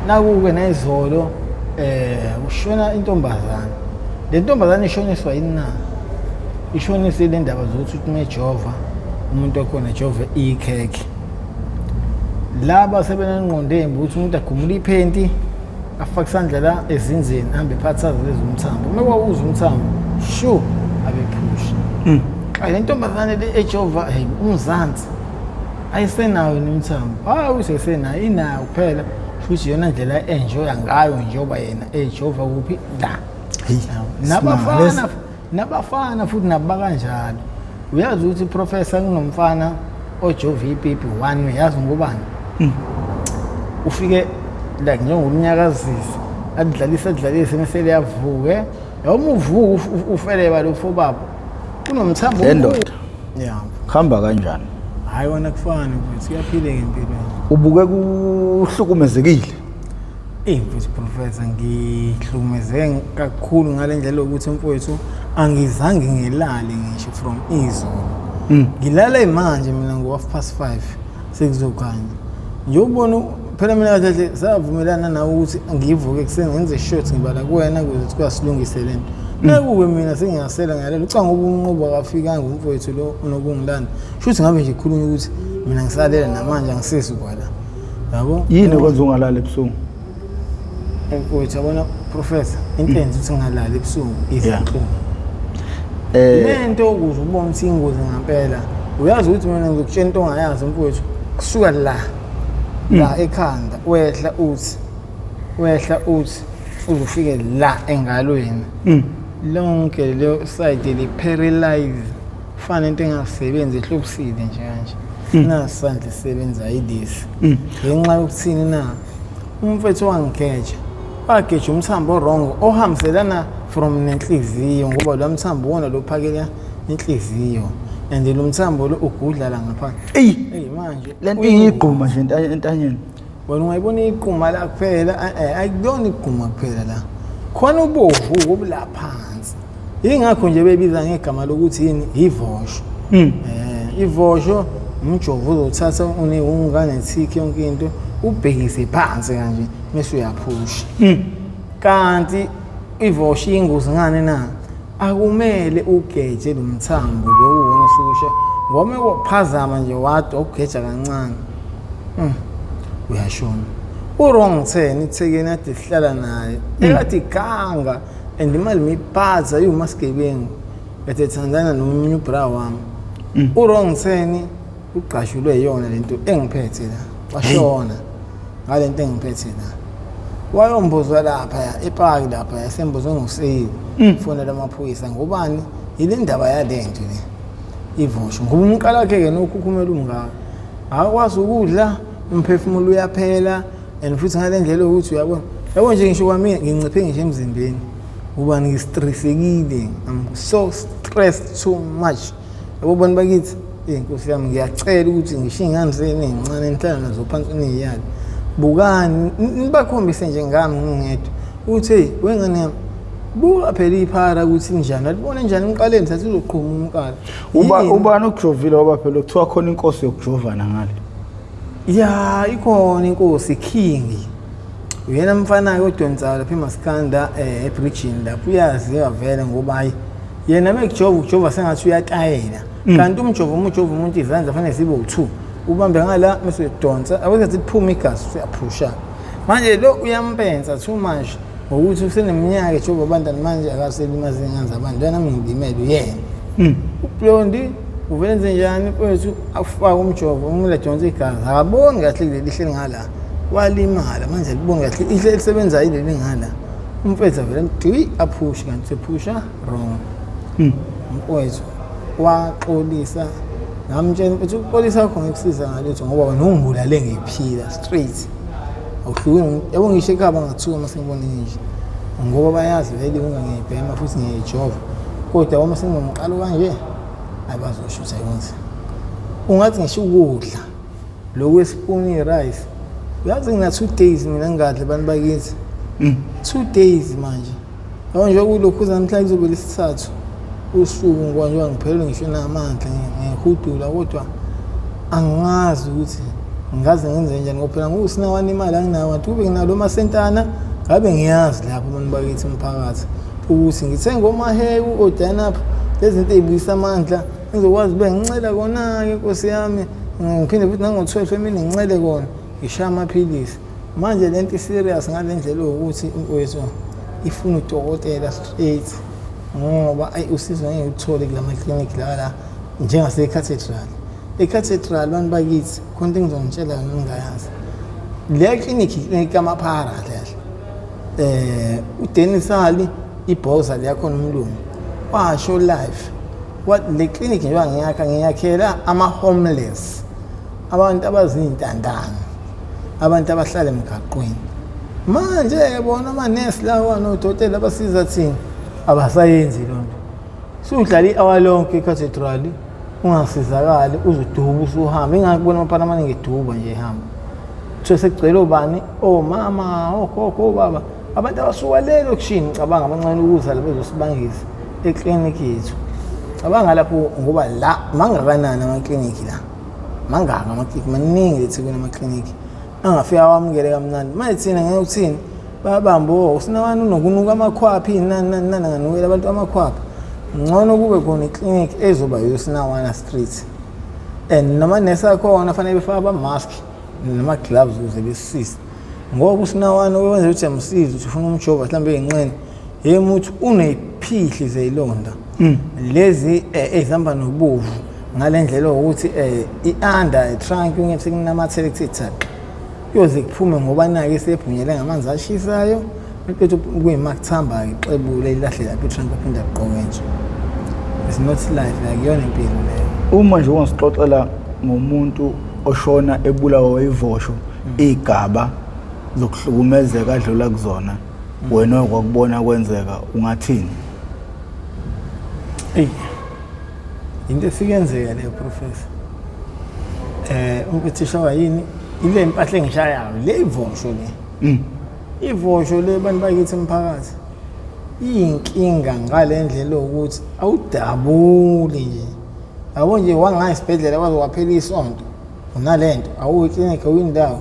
nakuke nezolo ushona intombazana. Le ntombazana ishoniswa yini na? Ishonise le ndaba zokuthi umejova umuntu okhona ejove ikhekhe. Laba sebenanqonde embi ukuthi umuntu agumule iphenti afake isandla la ezinzeni ahambe phathaza lezi umthambo. Uma kwauza umthambo shu abephusha. Le ntombazana le ejova umzansi ayisenayo nemthambo. Usesenayo inayo kuphela futhi yona ndlela enjoya ngayo njengoba yena ejova kuphi la. Nabafana futhi nabakanjalo. Uyazi ukuthi professor kunomfana ojova ipipi 1 uyazi ngobani? Ufike la njengomnyakazisi adlalisa mesele yavuke noma uvuka ufeleba lo fobaba kunomthambo endoda yeah khamba kanjani hayi wona kufana futhi siyaphile ngempilweni ubuke kuhlukumezekile futhi professor ngihlukumezeke kakhulu ngalendlela ukuthi mfowethu angizange ngilale ngisho from izolo ngilala manje mina ngo5:30 sekuzokhanya nje ubona phela mina kahle savumelana nawe ukuthi ngivuke kuseni ngenze short ngibala kuwena ukuze sikwazi silungise lento nakuwe mina sengingasela ngalela ucanga ubunqobo akafikanga umfowethu lo unokungilanda futhi ngabe nje khulunywa ukuthi mina ngisalela namanje angisisi kwala yabo yini kwenza ungalala ebusuku mfowethu yabona professor intenze ukuthi ngalala ebusuku izinhlungu lento ukuze ubone ukuthi ingozi ngempela uyazi ukuthi mina ngizokutshela into ongayazi mfowethu kusuka la ekhanda wehla uthi uzofike la engalweni lonke le side li paralyze fana into engasebenzi ehlobusile nje kanje nasandla sebenza yidisi ngenxa yokuthini na umfethu wangigeja wageja umthambo wrong ohambiselana from nenhliziyo ngoba lo mthambo wona lo phakela inhliziyo and lo mthambo lo ugudlala ngaphansi manje lento igquma nje entanyeni wena ungayibona igquma la kuphela akuyona igquma kuphela la khona ubovu obula phansi ingakho nje bebiza ngegama lokuthi yini ivosho ivosho umjovo uzothatha ungane thiki yonke into ubhekise phansi kanje bese uyaphusha kanti ivosho ingozi ngane na akumele ugeje lo mthambo lo uwona ususha ngoba waphazama nje wade ugeja kancane uyashona wrong turn ithekeni ade sihlala naye ekathi ganga and imali miphaza yumasgebengu ethethandana nomunye ubra wami wrong turn uqashulwe yona lento engiphethe la washona ngalento engiphethe la wayombuzwa lapha epark lapha yasembuzwe nguseyili fonela amaphoyisa ngobani ile ndaba yalento le ivosho ngoba umqala wakhe ke nokhukhumela umngaka akwazi ukudla umphefumulo uyaphela and futhi ngalendlela ukuthi uyabona yabo nje ngisho kwami nginciphe ngisho emzimbeni ubani ngistressekile I'm so stressed too much yabo bona bakithi inkosi yami ngiyacela ukuthi ngisho ingane ezincane enhlala nazo phansi uniyali bukani nibakhombise nje ngami ngingedwa uthi hey wengane yami buka phela iphara ukuthi njani alibone njani umqaleni sathi uzoqhuma umqala ubani ukujovile ngoba phela kuthiwa khona inkosi yokujovana ngale ya ikhona inkosi king uyena mfana ke odonsa lapha eMaskanda eBridging lapho uyazi yavela ngoba hayi yena mekujova sengathi uyatayela kanti umjovo umuntu izandla fanele sibe u2 ubambe ngala bese udonsa awuzathi iphuma igazi uyaphusha manje lo uyampenza too much ngokuthi useneminyaka ejova abantwana manje akaselimazi ingane abantu nami ngidimele uyena ublondi uvenze njani mfowethu afaka umjovo umule donsa igazi akaboni kahle leli hleli ngala walimala manje libonga kahle ihle lisebenza yileli ngala umfethu vele mdwi aphusha kanti sephusha wrong mfowethu waxolisa ngamtshela ukuthi upolisa wakho ngikusiza ngalutho ngoba wena ungibulale ngiphila straight awuhluki yabo ngisho ekhaba ngathuka mase ngibona nje ngoba bayazi vele ungangibhema futhi ngiyejova kodwa uma sengomqalo kanje abazoshutha yonke ungathi ngisho ukudla lokwespoon rice uyazi ngina 2 days mina ngadle abantu bakithi 2 days manje yabo nje kulokhuza namhlanje kuzobe lesithathu usuku ngikwanjwa ngiphelele ngisho namandla ngihudula kodwa angazi ukuthi ngaze ngenze njani ngoba phela ngusinawana imali anginayo ngathi kube nginalo masentana ngabe ngiyazi lapho abantu bakithi umphakathi ukuthi ngithenga omahewu odanapha lezinto ezibuyisa amandla ngizokwazi ube ngincela kona ke Nkosi yami ngiphinde futhi nango-12 emini ngincele kona ngishaya amaphilisi manje lento serious ngale ndlela ukuthi inkwethu ifuna udokotela straight ngoba usizo ngeke uthole kula maklinikhi la njengase-cathedral e-cathedral abantu bakithi khona into engizongitshela yona ningayazi le klinikhi kamaphara kahle uDennis Ali ibhoza liyakhona umlungu washo live what le klinikhi njengoba ngiyakhela ama-homeless abantu abazintandane abantu abahlala emgaqweni manje bona amanesi lawa nodokotela abasiza thina abasayenzi lonto sudlala i-hour lonke e-cathedral ungasizakali uzoduba usuhamba ingakubona amaphana amaningi eduba nje ehamba kuthiwe sekugcwele obani omama ogogo obaba abantu abasuka lelo kushini ngicabanga abancane ukuza la bezosibangisa eklinikhi yethu cabanga lapho ngoba la mangakanani amaklinikhi la mangaka amaklinikhi maningi leThekwini amaklinikhi angafika awamukele kamnandi manje thina ngeke uthini babambo usinawana unokunuka amakhwaphi nani nganukela abantu amakhwaphi ngcono kube khona iklinikhi ezoba yosinawana street and namanesi akhona fanele befaka ama-mask nama-gloves ukuze besisize ngoba usinawana wenza ukuthi amsize ukuthi ufuna umjova mhlawumbe ey'nqeni yema uthi uneyiphihli zeyilonda lezi ezihamba nobovu ngale ndlela ukuthi i-under trunk ungethi kunamathele kuthitha kuyoze kuphume ngoba nake sebhunyele ngamanzi ashisayo maqedwe kuyimakuthamba-ke ixebule ilahle lapho i-trunk aphinde aqoke nje it's not life akuyona impilo leyo. Uma nje ungasixoxela ngomuntu oshona ebulawa ivosho igaba zokuhlukumezeka adlula kuzona wena okwakubona kwenzeka ungathini? Into esikenzeka leyo professor ukuthisha wayini ile impahla engishayayo le ivosho le ivosho le bantu bakithi emphakathi iyinkinga ngale ndlela ukuthi awudabuli nje yabo nje wangaya esibhedlela kwaze waphela isonto unalento awuyiklinikhi awuyindawo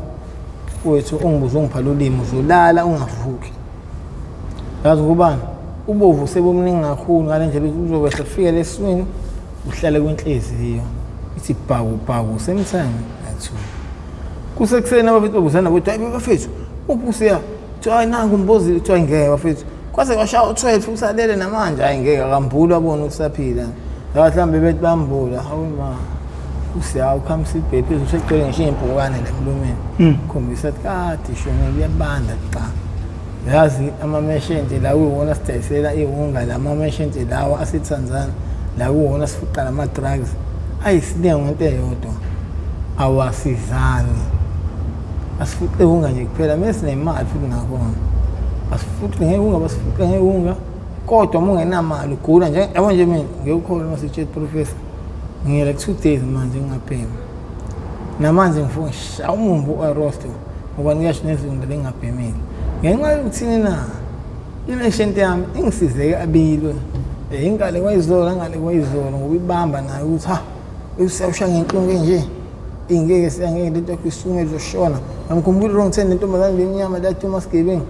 wethu ungibuza ungiphala ulimi uzolala ungavuki yazi kubani ubovu sebomningi kakhulu ngale ndlela uzobe sefika leswini uhlale kwenhliziyo ithi bhawu sometime athu kusekuseni abafethu babuzana ukuthi hayi bafethu ubusiya hayi nangu umbozi ukuthi ngeke bafethu kwase kwashaya u12 usalele namanje hayi ngeke akambula abone ukusaphila la mhlambe bethi bambula hawu ma usiya ukhamisa ibhebhe usecela ngisho impukane lemlumeni khombisa ukuthi kade shone kuyabanda cha yazi ama-meshente la kuyiwona sidayisela ihunga la ama-meshente lawa aseTanzania la kuyiwona sifuqa nama-drugs ayisiningi ngento eyodwa awasizani asifuqe ihunga nje kuphela mesinemali futhi ngakhona asifuqe ngehunga basifuqe ngehunga kodwa uma ungenamali ugula nje yabo nje mina ngiyokholwa masitshe professor ngiyela 2 days manje ngingaphemi namanje ngifuna ngishaya umumbu arosto ngoba ngiyasho nezinto lengabhemile ngenxa yokuthini na imeshente yami ingisizeke abilo ingale kwayizolo ngale kwayizolo ngoba ibamba nayo ukuthi ha usawusha ngenhlungu nje ingeke siyangeke lento yakho izoshona ngikhumbula wrong turn lentombazane lemnyama la Thomas Giving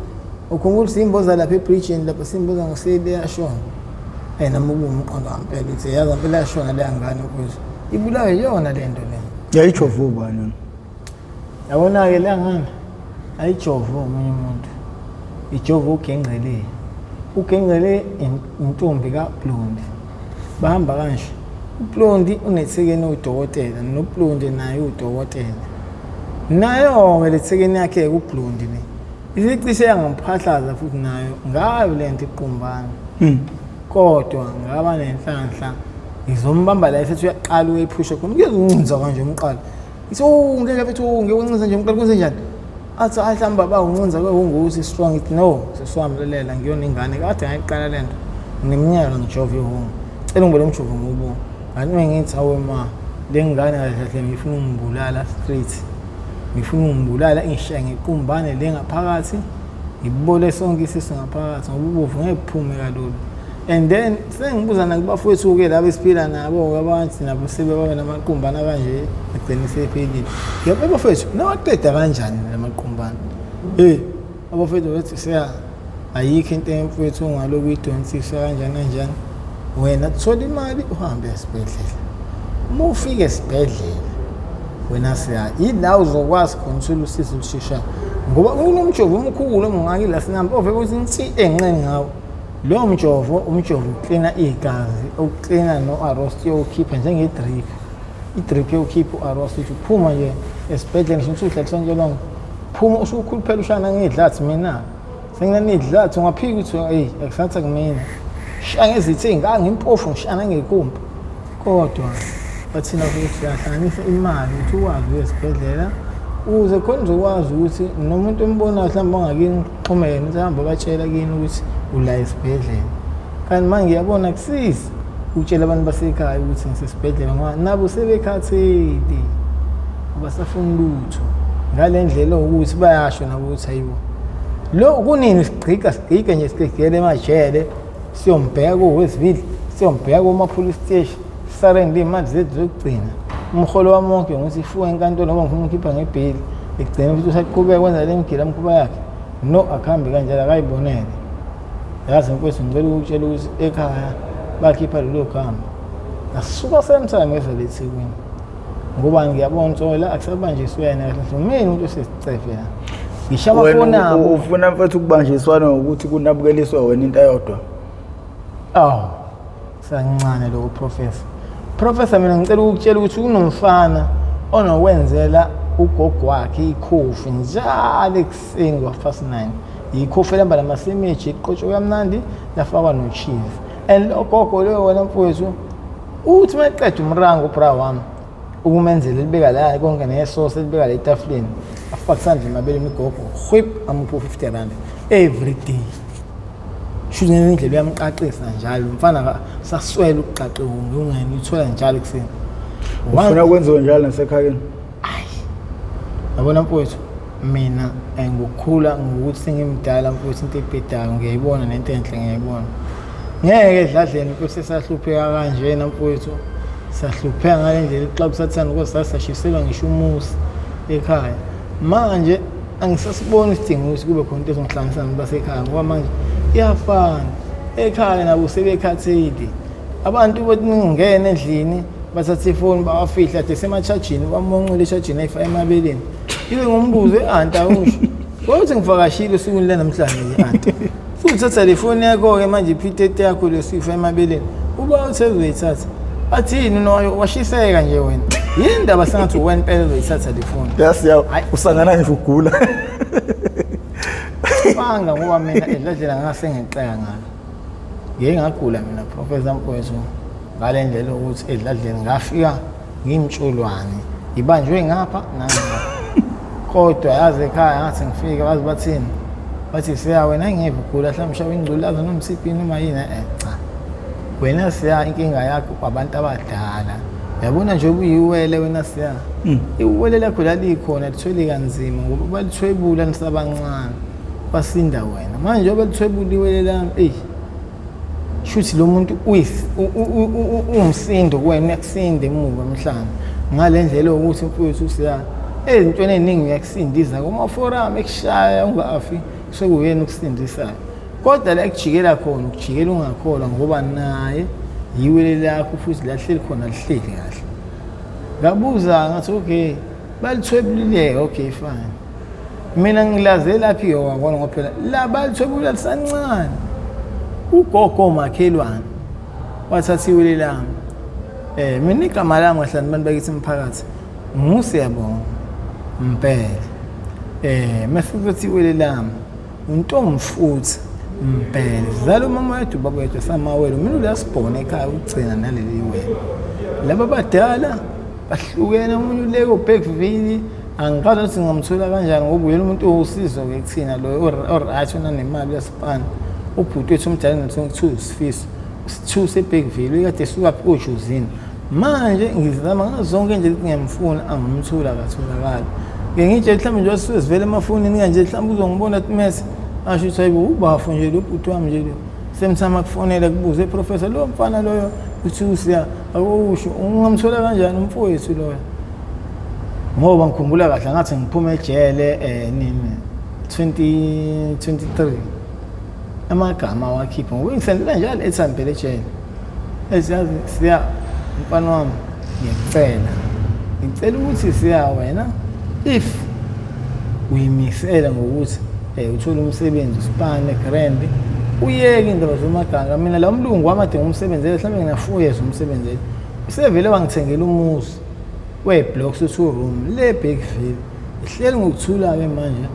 ukhumbula simboza lapha ebridge lapha simboza ngosele yashona nami umqondo wampela uthi yazi impela yashona le ngane ukuthi ibulawe yona lento le yayijova ubani yabona ke la ngane ayijova omunye umuntu ijova ugengcele intombi kaBlondi bahamba kanje uBlondi uneThekwini udokotela noBlondi naye udokotela nayo leThekwini yakhe kuBlondi ne isicishe yangamphahlaza futhi nayo ngayo lento iqumbana kodwa ngaba nenhlanhla ngizombamba la esethi uyaqala uyiphusha khona kuyezuncinza kanje umqala ithi ngeke bethu ngeke uncinza nje umqala kwenze njani athi ahlamba ba uncinza kwehunguthi strong it no sesiwamlelela ngiyona ingane kade ngayiqala lento ngiminyaka ngijova ihungu cela ngibele umjovo ngobo kanti ngithi awe ma lengane kahle ngifuna umbulala straight ngifuna umbulala ngishiya ngequmbane lengaphakathi ngibole sonke isisu ngaphakathi ngoba ubovu ngeke kuphume kalulu and then sengibuza nakubafowethu-ke laba esiphila nabo abathi nabo sebebabe namaqhumbana kanje egcine sephelile. Yabo abafowethu nawaqeda kanjani lamaqhumbana? Abafowethu bathi ayikho into emfowethu ongaloku uyidonsisa kanjani. Wena thola imali uhambe esibhedlela. Uma ufika esibhedlela wena yila uzokwazi khona uthola usizo olusheshayo. Ngoba kunomjovo omkhulu ongakila sinamba oveke ukuthi nsi enqeni ngawo. Lo umjovo uklina igazi, uklina no-arrest yokukhipha njenge-drip. I-drip yokukhipha u-arrest uthi uphuma nje esibhedlela ngisho uhlaliswa sonke lonke. Phuma usukhuluphela ushana ngedlathi mina. Senginanidlathi ungaphika uthi akusathi kumina. Shaya ngezithi ngangimpofu ngishana ngekumbi. Kodwa bathina ukuthi yahlanganisa imali ukuthi ukwazi esibhedlela uze khona uzokwazi ukuthi nomuntu ombonayo mhlawumbe ongakini uxhumene ukuthi hamba batshela kini ukuthi ula esibhedlela. Kanti manje ngiyabona kusisi utshela abantu basekhaya ukuthi ngisesibhedlela ngoba nabo sebekhathele abasafuni lutho. Ngale ndlela ukuthi bayasho nabo ukuthi hayibo lo kunini sigqika nje sigqigele emajele siyombheka kuwesivili siyombheka kuma-police station sarende imali zethu zokugcina. Umholo wami wonke ngokuthi ifuwa enkantolo ngoba ngifuna ukukhipha ngebheli egcina futhi usaqhubeka kwenza le mgilamkhuba yakhe. No, akuhambi kanjalo akayibonele. Yazi mfowethu ngicela ukutshela ukuthi ekhaya bakhipha lelo gama asuka sometime ngeZelethekwini ngoba ngiyabona Nsola akusabanjiswe yena kahle mina umuntu osesicefe la ngisho amafoni abo. Ufuna mfethu ukubanjiswana ukuthi kunabukeliswe wena into eyodwa? Sancane lo Professor mina ngicela ukutshela ukuthi kunomfana onokwenzela ugogo wakhe ikhofi njalo ekuseni ngo9:30. Ikhofi elamba lamasemeji iqotsho kamnandi lafakwa no-cheese. And ugogo lo wena mfowethu uthi maqeda umrango bra wami ukumenzela libeka la konke nesosi libeka la etafuleni afaka sandla emabele imigogo whip amupho 50 rand every day. Shudwe indlela uyamqaqisa njalo umfana saswela ukuqaqe ungene uthola njalo kuseni. Ufuna kwenziwe njalo nasekhayeni? Yabona mfowethu mina ngokukhula ngokuthi sengimdala mfowethu into ebhedayo ngiyayibona nento enhle ngiyayibona. Ngeke edladleni mfowethu sesahlupheka kanjena mfowethu. Sahlupheka ngale ndlela ixabu sathana ukuthi sasashiselwa ngisho umusi ekhaya. Manje angisasiboni isidingo ukuthi kube khona into ezongihlanganisa nabantu basekhaya ngoba manje iyafana. Ekhaya nabo sebekhathele. Abantu bothi ngingena endlini bathatha ifoni bawafihla de semachajini bamonqule echajini ayifa emabeleni. Ibe ngombuzo eanta usho. Kodwa ngivakashile usuku le namhlanje eanta. Futhatha le phone yakho ke manje iphitete yakho lesifa emabeleni. Uba usezoyithatha. Athini noyo washiseka nje wena. Yini ndaba sengathi wena phela uzoyithatha le phone. Yes ya usangana nje ugula. Banga ngoba mina edladlela ngase ngixeka ngalo. Ngeke ngagula mina Professor Mfowethu. Ngale ndlela ukuthi edladleni ngafika ngimtshulwane. Ibanjwe ngapha nangapha. Kodwa yazi ekhaya ngathi ngifika bazi bathini. Bathi siya wena ngeke ugula mhlawumbe ingculaza nomsiphi noma yini cha. Wena siya inkinga yakho kwabantu abadala. Yabona nje ubuyiwele wena siya. Iwele lakho lalikhona lithwele kanzima ngoba balithwebula nisabancane. Basinda wena. Manje balithwebula iwele lami shuthi lo muntu umsindo kuwena uyakusinde emuva emhlanje. Ngale ndlela ukuthi mfowethu siya ezintweni eziningi uyakusindiza kuma forum ekushaya ungafi sekuyena ukusindisayo. Kodwa la ekujikela khona ukujikela ungakholwa ngoba naye yiwele lakho futhi lahleli khona lihleli kahle. Ngabuza ngathi okay balithwebulile okay fine. Mina ngilaze laphi yona ngoba phela la balithwebula lisancane. Ugogo makhelwane wathatha iwele lami. Mina igama lami ngahlala abantu bakithi emphakathi ngusiyabonga Mpele. Mase iwele lami untombi futhi Mpele. Zalo mama wethu baba wethu samawelo mina ulasibona ekhaya ugcina naleli wele. Laba badala bahlukene umuntu uleko Bergville angikazi ukuthi ngamthola kanjani ngoba uyena umuntu owusizo ke kuthina lo orathi onanemali yasipana. Ubhuti wethu umdala no22 sifiso sithu seBergville kade suka eJozini. Manje ngizama ngazonke nje ngiyamfuna angimthola katholakala. Ngiyitshela mhlawumbe nje wasivele emafonini kanje mhlawumbe uzongibona ukuthi mase asho ukuthi hayibo ubafu nje lo bhuti wami nje semthama akufonela kubuze professor lo mfana loyo uthi usiya akusho ungamthola kanjani umfowethu loyo ngoba ngikhumbula kahle ngathi ngiphuma ejele nini 2023 amagama wakhipha ngoba ngisendela njalo ethambele ejele esiyazi siya mfana wami ngicela ukuthi siya wena if uyimisela ngokuthi uthola umsebenzi usipane grand uyeke indaba zomaganga mina la umlungu wamadinga umsebenzi mhlawumbe ngina 4 years umsebenzi usevele wangithengela umuzi we-blocks 2 room le Bergville ihleli ngokuthula ke manje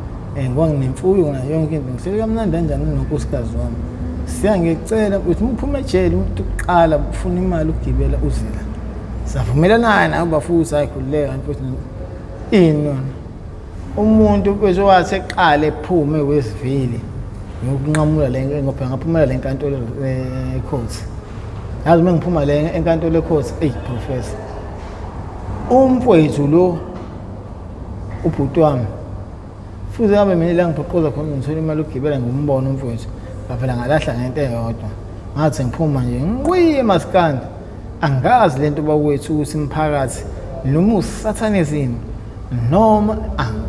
ngiwanginemfuyo na yonke into ngisele kamnandi kanjani nonkosikazi wami siya ngicela ukuthi uphuma ejele umuntu uqala ufuna imali ukugibela uzila savumelana naye bafuthi ayikhululeka mfowethu inona umuntu bese wathi eqale ephume wesivili ngokunqamula le ngopha ngaphumela le nkantolo ecourt yazi mengiphuma le enkantolo ecourt professor umfowethu lo ubhuti wami futhi ngabe mina la ngiphoqoza khona ngithola imali ukugibela ngumbono umfowethu ngavela ngalahla ngento eyodwa ngathi ngiphuma nje ngiqiye emaskandi angazi lento bakwethu ukuthi imphakathi noma usathanism noma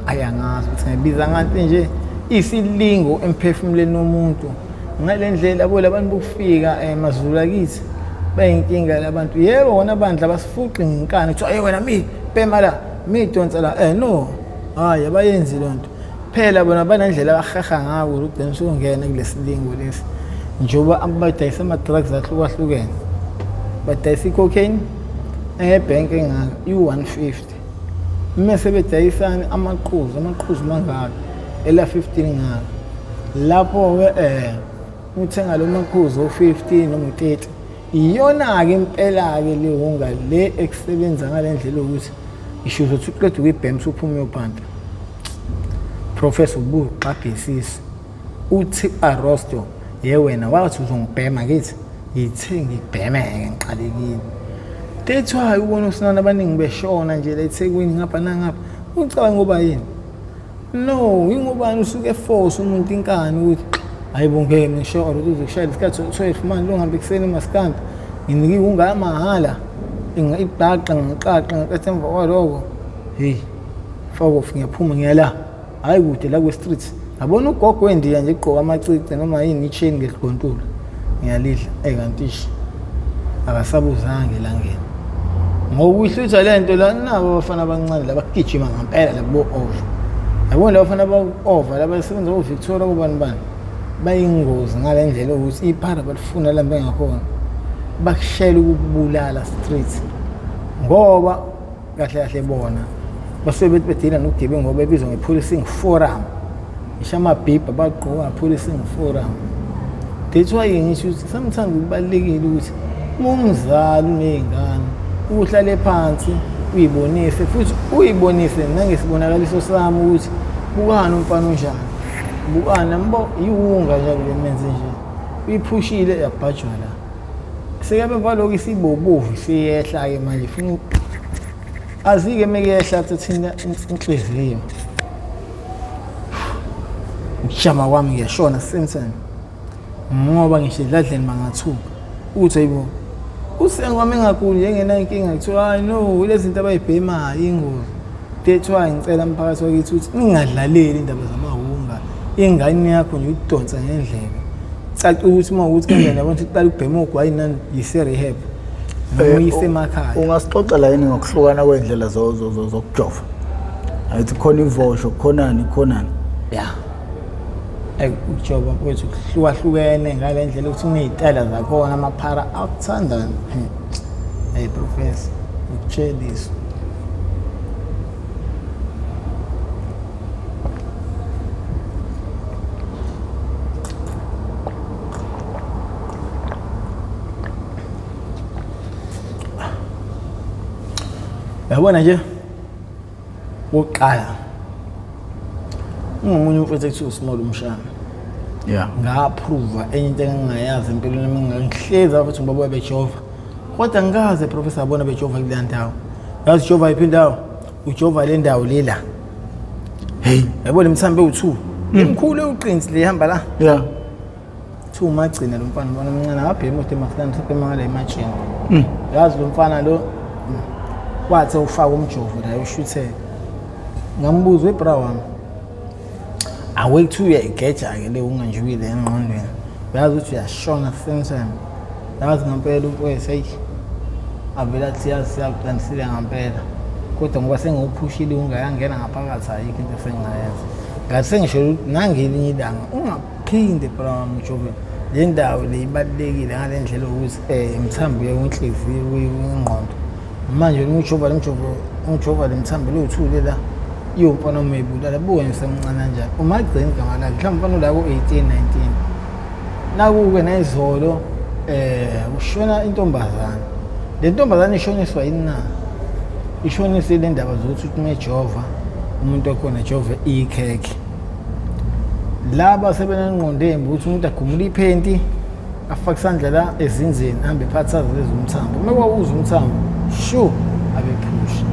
ayangazi ukuthi ngibiza ngathi nje isilingo emphefumulweni nomuntu ngalendlela abo labantu bokufika emazulu akithi bayinkinga labantu yebo wona abandla basifuqi nginkani kuthiwa hey wena pema la donsa la no hayi abayenzi lonto phela bona banendlela abahaha ngawo ukugcina usungena kulesilingo lesi njoba abadayisa ama drugs ahlukahlukene badayisa cocaine ebhenki engaka u150 mase bedayisana amaqhuzu mangaka ela 15 ngaka lapho ke uthenga lo maqhuzu o15 noma u30 iyona ke impela ke le honga le esebenza ngalendlela ukuthi isho ukuthi uqeda ukubhema uphuma uyopanta professor ubu qabhesisi uthi arosto wena wathi uzongibhema kithi yithe ngibheme ngiqalekile tethwa ubona usinana abaningi beshona nje la eThekwini ngapha nangapha ucabanga ngoba yini no ingobani usuke force umuntu inkani ukuthi hayibo ngeke ngishore ukuthi uzokushaya isikhathi 12 manje lo ngihambe kuseni emaskanda nginiki ungamahala ibhaqa ngiqaqa ngaqethe emva kwaloko hey foko ngiyaphuma ngiyala hayi kude la kwe-street ngabona ugogo wendiya nje egqoka amacici noma yini ichain ngeligontula ngiyalidla kanti akasabuzange la ngene ngokuhlutha lento la nabo abafana abancane labagijima ngempela labo over yabona labo bafana ba over labasebenza uVictoria kubani bayingozi ngalendlela ukuthi iphara balifuna la bengakhona bakushela ukubulala street ngoba kahle bona basuke bedila nokugebengu ngoba ebizwa ngepolicing forum ishama bhibha baqoka policing forum that's why ngisho sometimes kubalekile ukuthi umzali unezingane uhlale phansi uyibonise futhi uyibonise nangesibonakaliso sami ukuthi bukana umfana onjani bukana mbo iwunga nje kulemenze nje uyiphushile yabhajwa la sekabe valoko isibobovu siyehla ke manje funa azike mekehla thina inhliziyo ngishama kwami ngiyashona sentence ngoba ngishidladleni mangathuka uthi ayibo usengwami ngakhulu njengena inkinga kuthiwa hayi no lezi zinto abayibhemayo ingozi tethwa ngicela umphakathi wakithi ukuthi ningadlaleli indaba zamahunga ingane yakho nje udonsa ngendlela caca ukuthi uma ukuthi kanjani yabona iqala ukubhema ugwayi nani yise rehab uyisemakhaya ungasixoxa la yini ngokuhlukana kwendlela zokujova ayithi khona ivosho khonani yeah ukujova kwethu kuhlukahlukene ngalendlela ukuthi kunezitayela zakhona amaphara akuthanda hey professor ukutshela yabona nje uqala ungomunye umfethu ekuthiwa small umshana nga-approve enye into engingayazi empilweni yami ngihlezi abathi ngibaba bejova kodwa ngikaze professor abona bejova kule ndawo yazi ujova yiphi indawo ujova le ndawo lela hey yabona imthambo ewu2 imkhulu eqinsi le ihamba la Kuthiwa umagcina lo mfana ubona omncane akabhemi ukuthi eMaskandi sebhema ngale imagine. Yazi lo mfana lo wathi ufaka umjovo naye ushutheke. Ngambuza ebra wami. Awekuthiwa uyayigeja-ke le unganjubile engqondweni. Uyazi ukuthi uyashona same time. Yazi ngempela umfowethu heyi avela athi yazi siyakuqanisile ngempela. Kodwa ngoba sengiwuphushile ungayangena ngaphakathi ayikho into esengingayenza. Ngathi sengisho ukuthi nangelinye ilanga ungaphinde bra wami ujove. Le ndawo le ibalulekile ngale ndlela ukuthi imithambo yenhliziyo ingqondo. Manje ujova le mthambo lo uthule la yomfana omebulala buke ngisemncane kanjani. Umagcina igama lakhe mhlawumbe mfana la ku-18 19. Naku-ke nayizolo ushona intombazane. Le ntombazane ishoniswa yini na? Ishoniswe le ndaba zokuthi umejova umuntu okhona jove ikhekhe. Laba sebenengqondo embi ukuthi umuntu agumule iphenti afake isandla la ezinzeni ahambe phatha lezi umthambo. Uma kwawuza umthambo shu abephusha.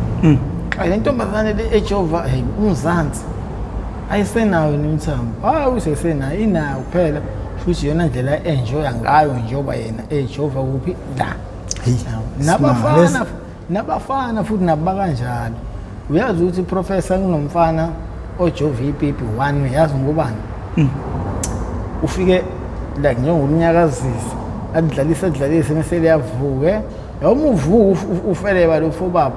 Le ntombazane le ejova hey umzansi ayisenayo nemthambo. Usesenayo inayo kuphela futhi yona ndlela enjoya ngayo njengoba yena ejova kuphi la. Nabafana futhi naba kanjalo. Uyazi ukuthi professor kunomfana ojova ipipi 1 uyazi ngubani? Ufike like njengomnyakazisi adlalisa mesele yavuke yoma uvuka ufeleba lo fobaba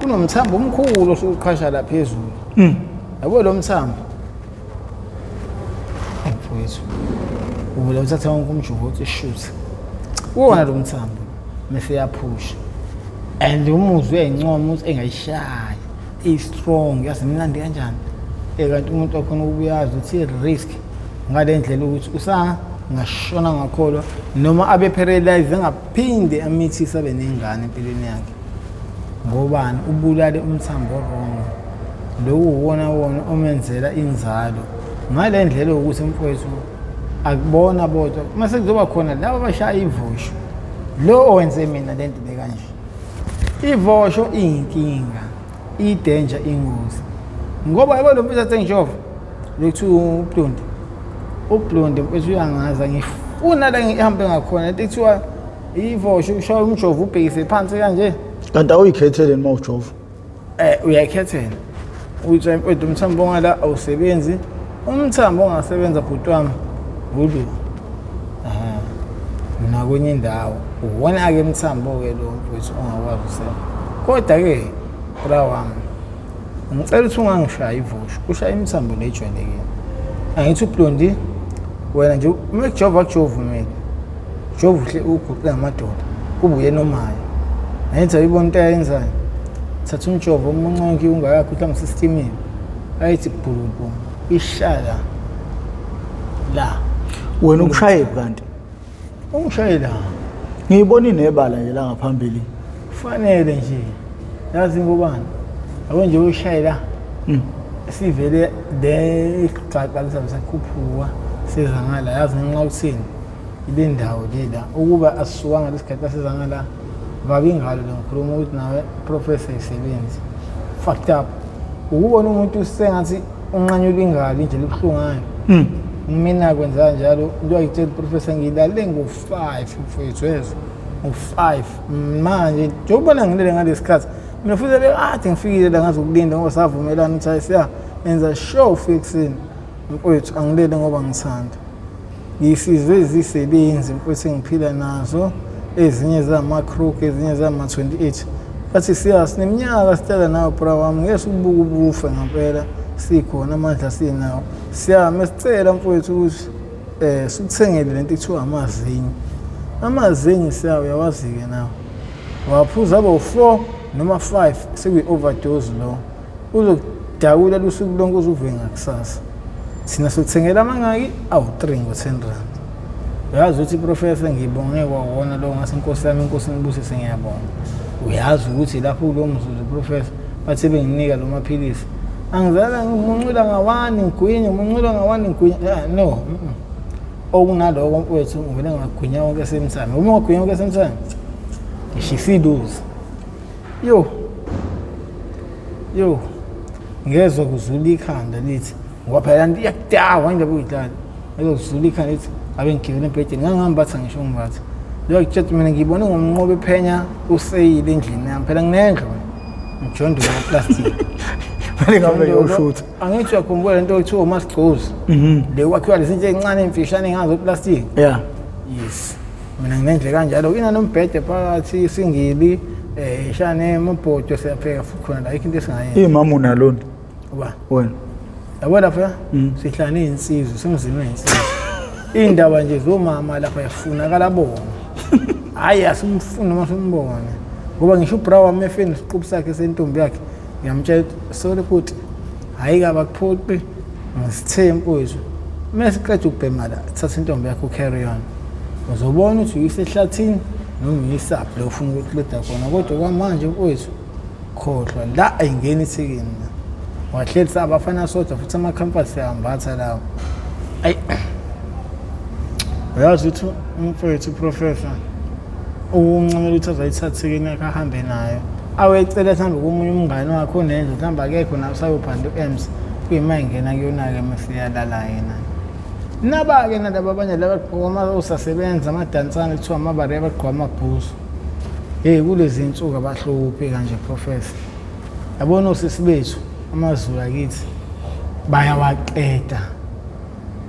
kunomthambo omkhulu osuqhasha la phezulu. Yabo lo mthambo mfowethu ubula uthatha wonke umjovo uthi shoot wona lo mthambo mase yaphusha and umuzwe encomo ukuthi engayishaya strong yasimnandi kanjani kanti umuntu okhona ukuyazi uthi risk ngale ndlela ukuthi ngashona ngakholwa noma abe paralyzed engaphinde amithisa abe nengane empilweni yakhe. Ngobani ubulale umthambo wrong lo uwona omenzela inzalo ngale ndlela ukuthi mfowethu akubona bodwa mase kuzoba khona laba abashaya ivosho lo owenze mina lento le kanje. Ivosho iyinkinga idanger ingozi ngoba yabo lo mfowethu athengijova lokuthiwa ublondi mfowethu uyangaza ngifuna la ngihambe ngakhona lento ekuthiwa ivosho ushaya umjovo ubhekise phansi kanje. Kanti awuyikhethele noma ujova? Uyayikhethela uthi mfowethu umthambo ngala awusebenzi. Umthambo ongasebenza bhuti wami ngulo. Nakwenye indawo uwona-ke umthambo-ke lo mfowethu ongakwazi usebenza. Kodwa-ke bra wami ngicela ukuthi ungangishaya ivosho ushaya imithambo le ejwayelekile. Angithi ublondi wena nje uma kujova umele jova uhle uguqe ngamadoda kube uyena omayo. Angithi ayibona into ayenzayo thatha umjovo umunconke ungakakho mhlawumbe usistimini ayithi bhulubu ishala la wena ukushayephi kanti? Ungishayela ngiyibona inebala nje la ngaphambili. Kufanele nje yazi ngobani yabo nje ushayela sivele le iqaqalisa msakhuphuka siza ngala yazi ngenxa uthini ile ndawo lela ukuba asisuka lesikhathi siza ngala babe ingalo ngikhuluma ukuthi nawe professor isebenzi fucked up ukubona umuntu sengathi unqanyula ingalo nje libhlungayo. Mina kwenza njalo into ayitshela professor ngilale ngo5 mfowethu wezwe ngo5 manje njengobona ngilele ngalesikhathi mina futhi bekade ngifikile la ngazokulinda ngoba savumelana ukuthi siya enza show fixing mfowethu angilele ngoba ngithanda ngisizwe izisebenzi mfowethu ngiphila nazo ezinye zama-crook ezinye zama-28 bathi sineminyaka sitela nawe bra wami ngeke ubuke ubufe ngempela sikhona amandla sinawo siyame sicela mfowethu ukuthi sikuthengele lento ekuthiwa amazinyo siyawo uyawazi-ke nawe waphuza aba u4 noma 5 sekuyi-overdose lo uzokudakula lusuku lonke uzuvuke ngakusasa thina sokuthengela amangaki awu-3 ngo-10 rand. Uyazi ukuthi professor ngibonge kwawona lo ngase inkosi yami inkosi ngibusise ngiyabonga. Uyazi ukuthi lapho kulo mzuzu professor bathi benginika lo maphilisi angizala ngimuncula ngawani ngigwinya umuncula ngawani ngigwinya no okunaloko mfowethu ngivele ngagwinya wonke esemthamo uma ngagwinya wonke esemthamo ngishisiduza yo ngezwe kuzula ikhanda lithi ngoba phela iyakudawa indaba uyidlala ngezwe kuzula ikhanda lithi abe ngigibele embhedeni ngangihambatha ngisho ngibatha lokutshela mina ngibone ngomnqobo ephenya useyile endlini yami phela nginendlo ngijonda ngeplastic manje ngabe ushutha angithi uyakhumbula lento ekuthiwa uMasigcozi le kwakhiwa lezinto ezincane emfishane ngazo plastic yeah yes mina nginendle kanjalo ina nombhede phakathi singili shane mobhodo siyapheka futhi khona la ikinto esingayenza imama unalona uba wena yabo lapha sihlala insizwe semzini insizwe indaba nje zomama lapha yafunakala bona hayi asimfuni masimbone ngoba ngisho ubra wami efeni isiqhubu sakhe sentombi yakhe ngiyamtshela sole futhi hayi ka bakuphoqi ngisithembu wethu mase siqeda ukubhema la thatha intombi yakhe ucarry on uzobona ukuthi uyisehlathini noma uyisaphi la ufuna ukuqeda khona kodwa kwamanje mfowethu khohlwa la ayingeni ithekeni wahlelisa abafana sodwa futhi ama-campus ayambatha lawo ayi uyazi ukuthi umfowethu uprofessor uncamela ukuthi azayithatha ithekeni yakhe ahambe nayo awecela mhlawumbe komunye umngane wakhe onendlu mhlawumbe akekho nawe sayophanda u-ems kuyima ingena kuyona-ke masiyalala yena naba-ke nalaba abanye laba usasebenza amadansana kuthiwa amabari abagqoka amabhuzu kulezi nsuku abahluphi kanje professor yabona osisi bethu amazulu akithi bayawaqeda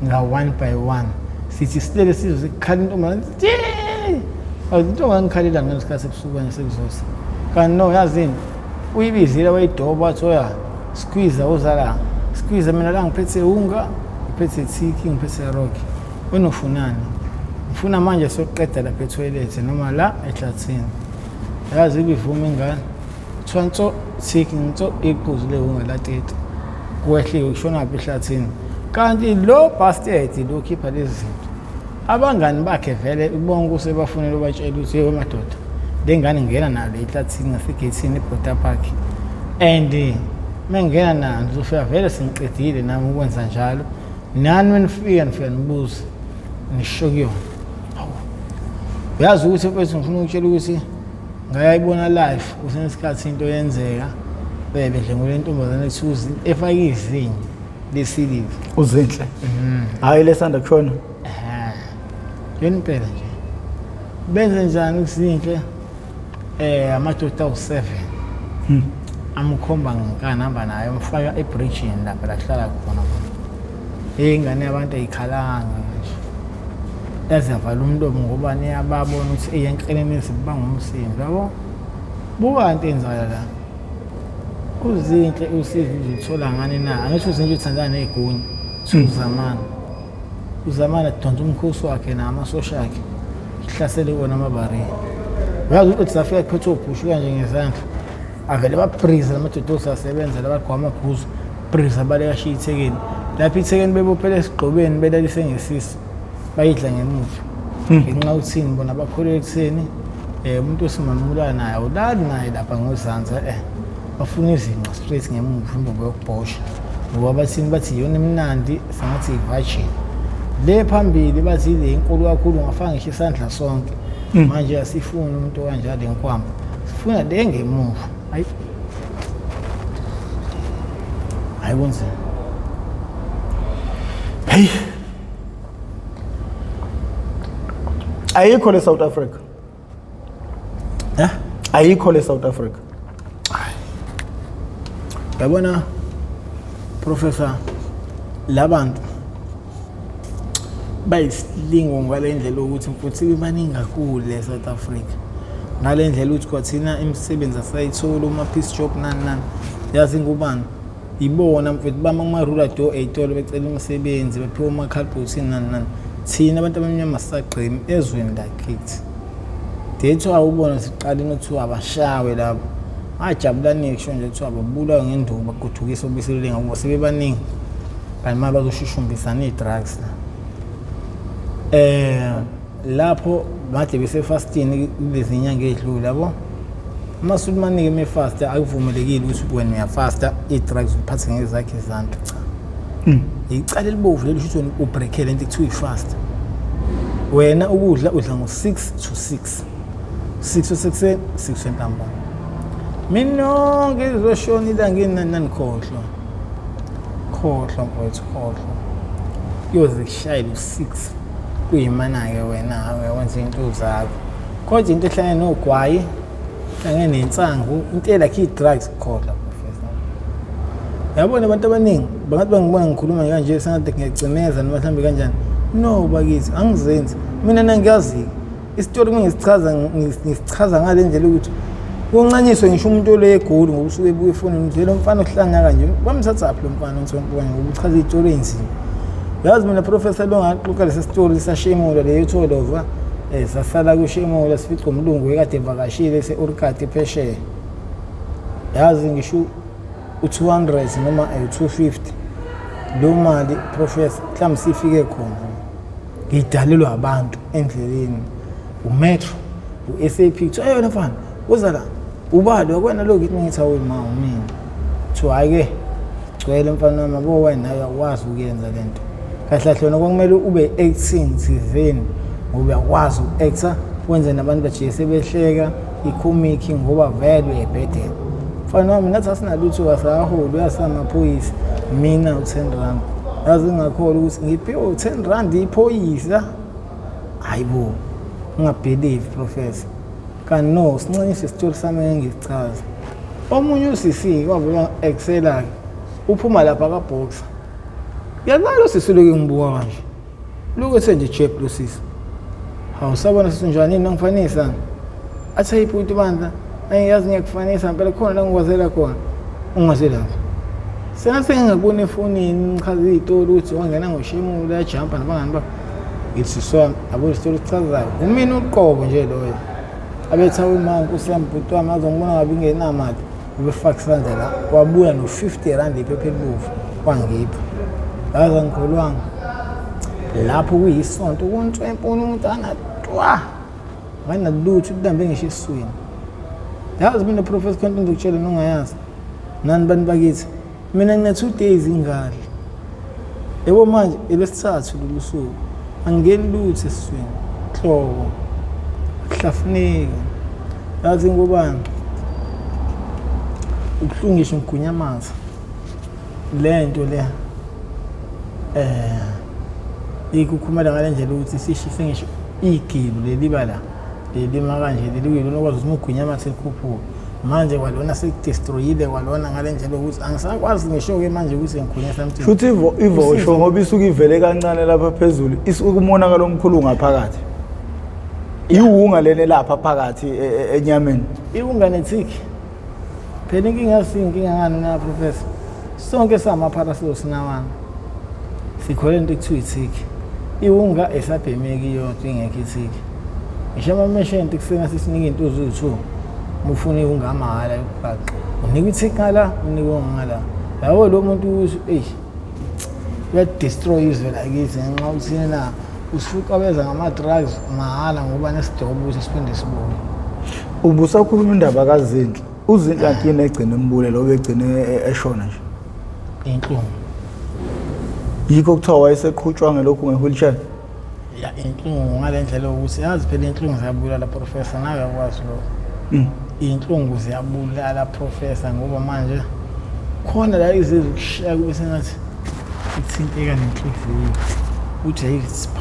nga-1 by 1 sithi silele sizwe sikhala intombazane intombazane ikhalela ngesikhathi ebusuku kanje sekuzosa kanti no yazini uyibizile wayidoba wathi oya squeeze uzala squeeze mina la ngiphethe unga ngiphethe thiki ngiphethe roki wena ufunani ngifuna manje soqeda lapha etoilet noma la ehlathini yazi ibivume ingane thwanto thiki ngitso iqhuzile unga la tete kwehle ukushona lapha ehlathini kanti lo bastard lo khipha lezi zinto abangani bakhe vele ubonke usebafunela ubatshela ukuthi yebo madoda lengane ngena nalo ehlathini ngasegethini eBoda Park and mengena nayo ngizofika vele singiqedile nami ukwenza njalo nani wenifika nibuze nisho kuyona uyazi ukuthi mfethu ngifuna ukutshela ukuthi ngayayibona live kusenesikhathi into yenzeka bebedle ngole ntombazane ethuzi efake izinyo lesilili uzinhle hayi lesanda kushona yena impela nje benze njani kuzinhle amadoda awu7 amkhomba ngikanihamba naye mfaka ebridge lapha la hlala khona ingane yabantu ayikhalanga nje yazivala umlomo ngoba niyababona ukuthi eyenkeleni ezibanga umsindo yabo buka into enzala la uzinhle usizi uzithola ngani na angisho uzinhle uthandana negunya uzamana adonsa umkhosi wakhe namasosha akhe ihlasele wona amabari uyazi ukuthi safika kuphethe ubhushu kanje ngezandla avele bapriza lamadoda osasebenza labagqoka amabhuzu priza balekashiya ithekeni lapha ithekeni bebophela esigqobeni belalise ngesisu bayidla ngemuva ngenxa uthini bona bakholelwa ekutheni umuntu osimamula naye awulali naye lapha ngozanza bafuna izinqa straight ngemuva imbobo yokubhosha ngoba bathini bathi yona emnandi sangathi i-virgin le phambili bathi le inkulu kakhulu ngafanga ngisho isandla sonke manje asifuni umuntu kanjalo enkwamba sifuna le ngemuva hayi kunzima hey ayikho le South Africa ayikho le South Africa yabona professor labantu bayisilingo ngale ndlela ukuthi mfuthi bebaningi kakhulu le South Africa ngale ndlela ukuthi kwathina imisebenzi asayithola uma peace job nani yazi ngubani ibona mfethu bama kuma-rural door ey'tolo becela umsebenzi bephiwa umakhalibhothini nani thina abantu abamnyama sisagqimi ezweni lakithi dethu awubona siqaleni kuthiwa abashawe labo ajabulani kusho nje kuthiwa babulawa ngenduku bagudukisa obiselele ngoba sebebaningi kanti uma bazoshushumbisana ii-drugs lapho made besefastini kulezi nyanga ey'dlule yabo amasuku maningi emefasta akuvumelekile ukuthi wena uyafasta ii-drugs uphathe ngezakhe izandla cha icala elibovu leli shuthi wena ubrekhele into ekuthiwa ifasta wena ukudla udla ngo-6 to 6 ekuseni 6 entambama mina nonke izoshona ilangeni nanikhohlwa mfowethu khohlwa kuyoze kushayele u-6 kuyimana-ke wena-ke wenza into zakho kodwa into ehlangene nogwayi hlangene nensangu into elakhe i-drugs kukhohlwa professor yabona abantu abaningi bangathi bangibona ngikhuluma kanje sengathi ngiyacimeza noma mhlawumbe kanjani no bakithi angizenzi mina nangiyazi isitori ngisichaza ngale ndlela ukuthi kuncaniswe ngisho umuntu ole egoli ngoba usuke ebuye efonini nje lo mfana ohlanya kanje bamthathaphi lo mfana ontshomponi ngoba uchaza izitori enzima yazi mina professor lo ngaxoxa lesi story sashemula le yotholova sasala kushemula sifica umlungu ekade evakashile ese-Orkati phesheya yazi ngisho u-200 noma 250 lo mali professor mhlawumbe sifike khona ngidalelwa abantu endleleni umetro u-SAP kuthiwa yona mfana uza la ubali wakwena lo ngithi awu ma umina kuthiwa hhayi-ke gcwele mfana wami yabo wena nayo uyakwazi ukuyenza le nto kahle kahle wena kwakumele ube acting thizeni ngoba uyakwazi uku-acta wenze nabantu bajiye sebehleka ikhomikhi ngoba vele uyebhedela mfana wami nathi asinalutho kasaholi uyasamaphoyisa mina u-10 rand yazi ngingakholwa ukuthi ngiphiwe u-10 rand iphoyisa hayi bo ngingabhelieve professor kanti no sincaniswe isitori sami engisichaza omunye usisi kwavula excel-ke uphuma lapha kabhoxa yalalo sisi loke ngibuka kanje lokethe nje jeb lo sisi hawu sabona sisi njani nangifanisa athi ayiphuti bandla angiyazi ngiyakufanisa phela khona la ngikwazela khona ungazela senase ngingakubona efonini ngichaza izitori ukuthi wangena ngoshemula yajampa nabangani bakho ngithi so abo isitori sichazayo umina uqobo nje loyo abetha uma nkosi yami bhuti wami azongibona ngabe ingenamali ubefaka isandla la wabuya no-50 rand iphepha elibovu wangipha yazi angikholwanga lapho kuyisonto kuntswempuni umuntu anatwa nganalutho udambe ngisho esiswini yazi mina professor khona into ngikutshela nongayazi nani bantu bakithi mina ngine-2 days ingali yebo manje elesithathu lolu suku angingeni lutho esiswini hlobo kuhlafuneka yazi ngobani ukuhlungisha ngigunyamaza le nto le ikukhumela ngale ndlela ukuthi sishise ngisho igilu leliba la lelima kanje leliwilo nokwazi ukuthi ugunyamaza elikhuphuka manje kwalona sekudestroyile kwalona ngale ndlela ukuthi angisakwazi ngisho-ke manje ukuthi ngigunya something futhi ivosho ngoba isuke ivele kancane lapha phezulu isuke umonakalo omkhulu ngaphakathi iwunga lene lapha phakathi enyameni iwunga nethiki phela inkinga yasinkinga ngani na professor sonke samapharasilo sinawana sikhole into ekuthiwa ithiki iwunga esabhemeki yodwa ingekho ithiki ngisho amameshenti kusena sisinika into eziwu-2 mufuna iwunga amahhala yokuqaqa unika ithiki ngala unika iwunga ngala yabo lo muntu ukuthi uyadestroy izwe lakithi ngenxa yokuthini na usifuqa beza ngama-drugs mahhala ngoba nesidobo ukuthi siphinde sibuye ubusakhuluma indaba kaZinhle uZinhle akuyena egcine embule lo begcine eshona nje inhlungu yikho kuthiwa wayeseqhutshwa ngelokhu nge-wheelchair ya inhlungu ngale ndlela yokuthi yazi phela inhlungu ziyabulala professor nawe yakwazi lokho inhlungu ziyabulala professor ngoba manje khona la izizwe ukushiya kube sengathi ithinteka nenhliziyo uthi ayisipa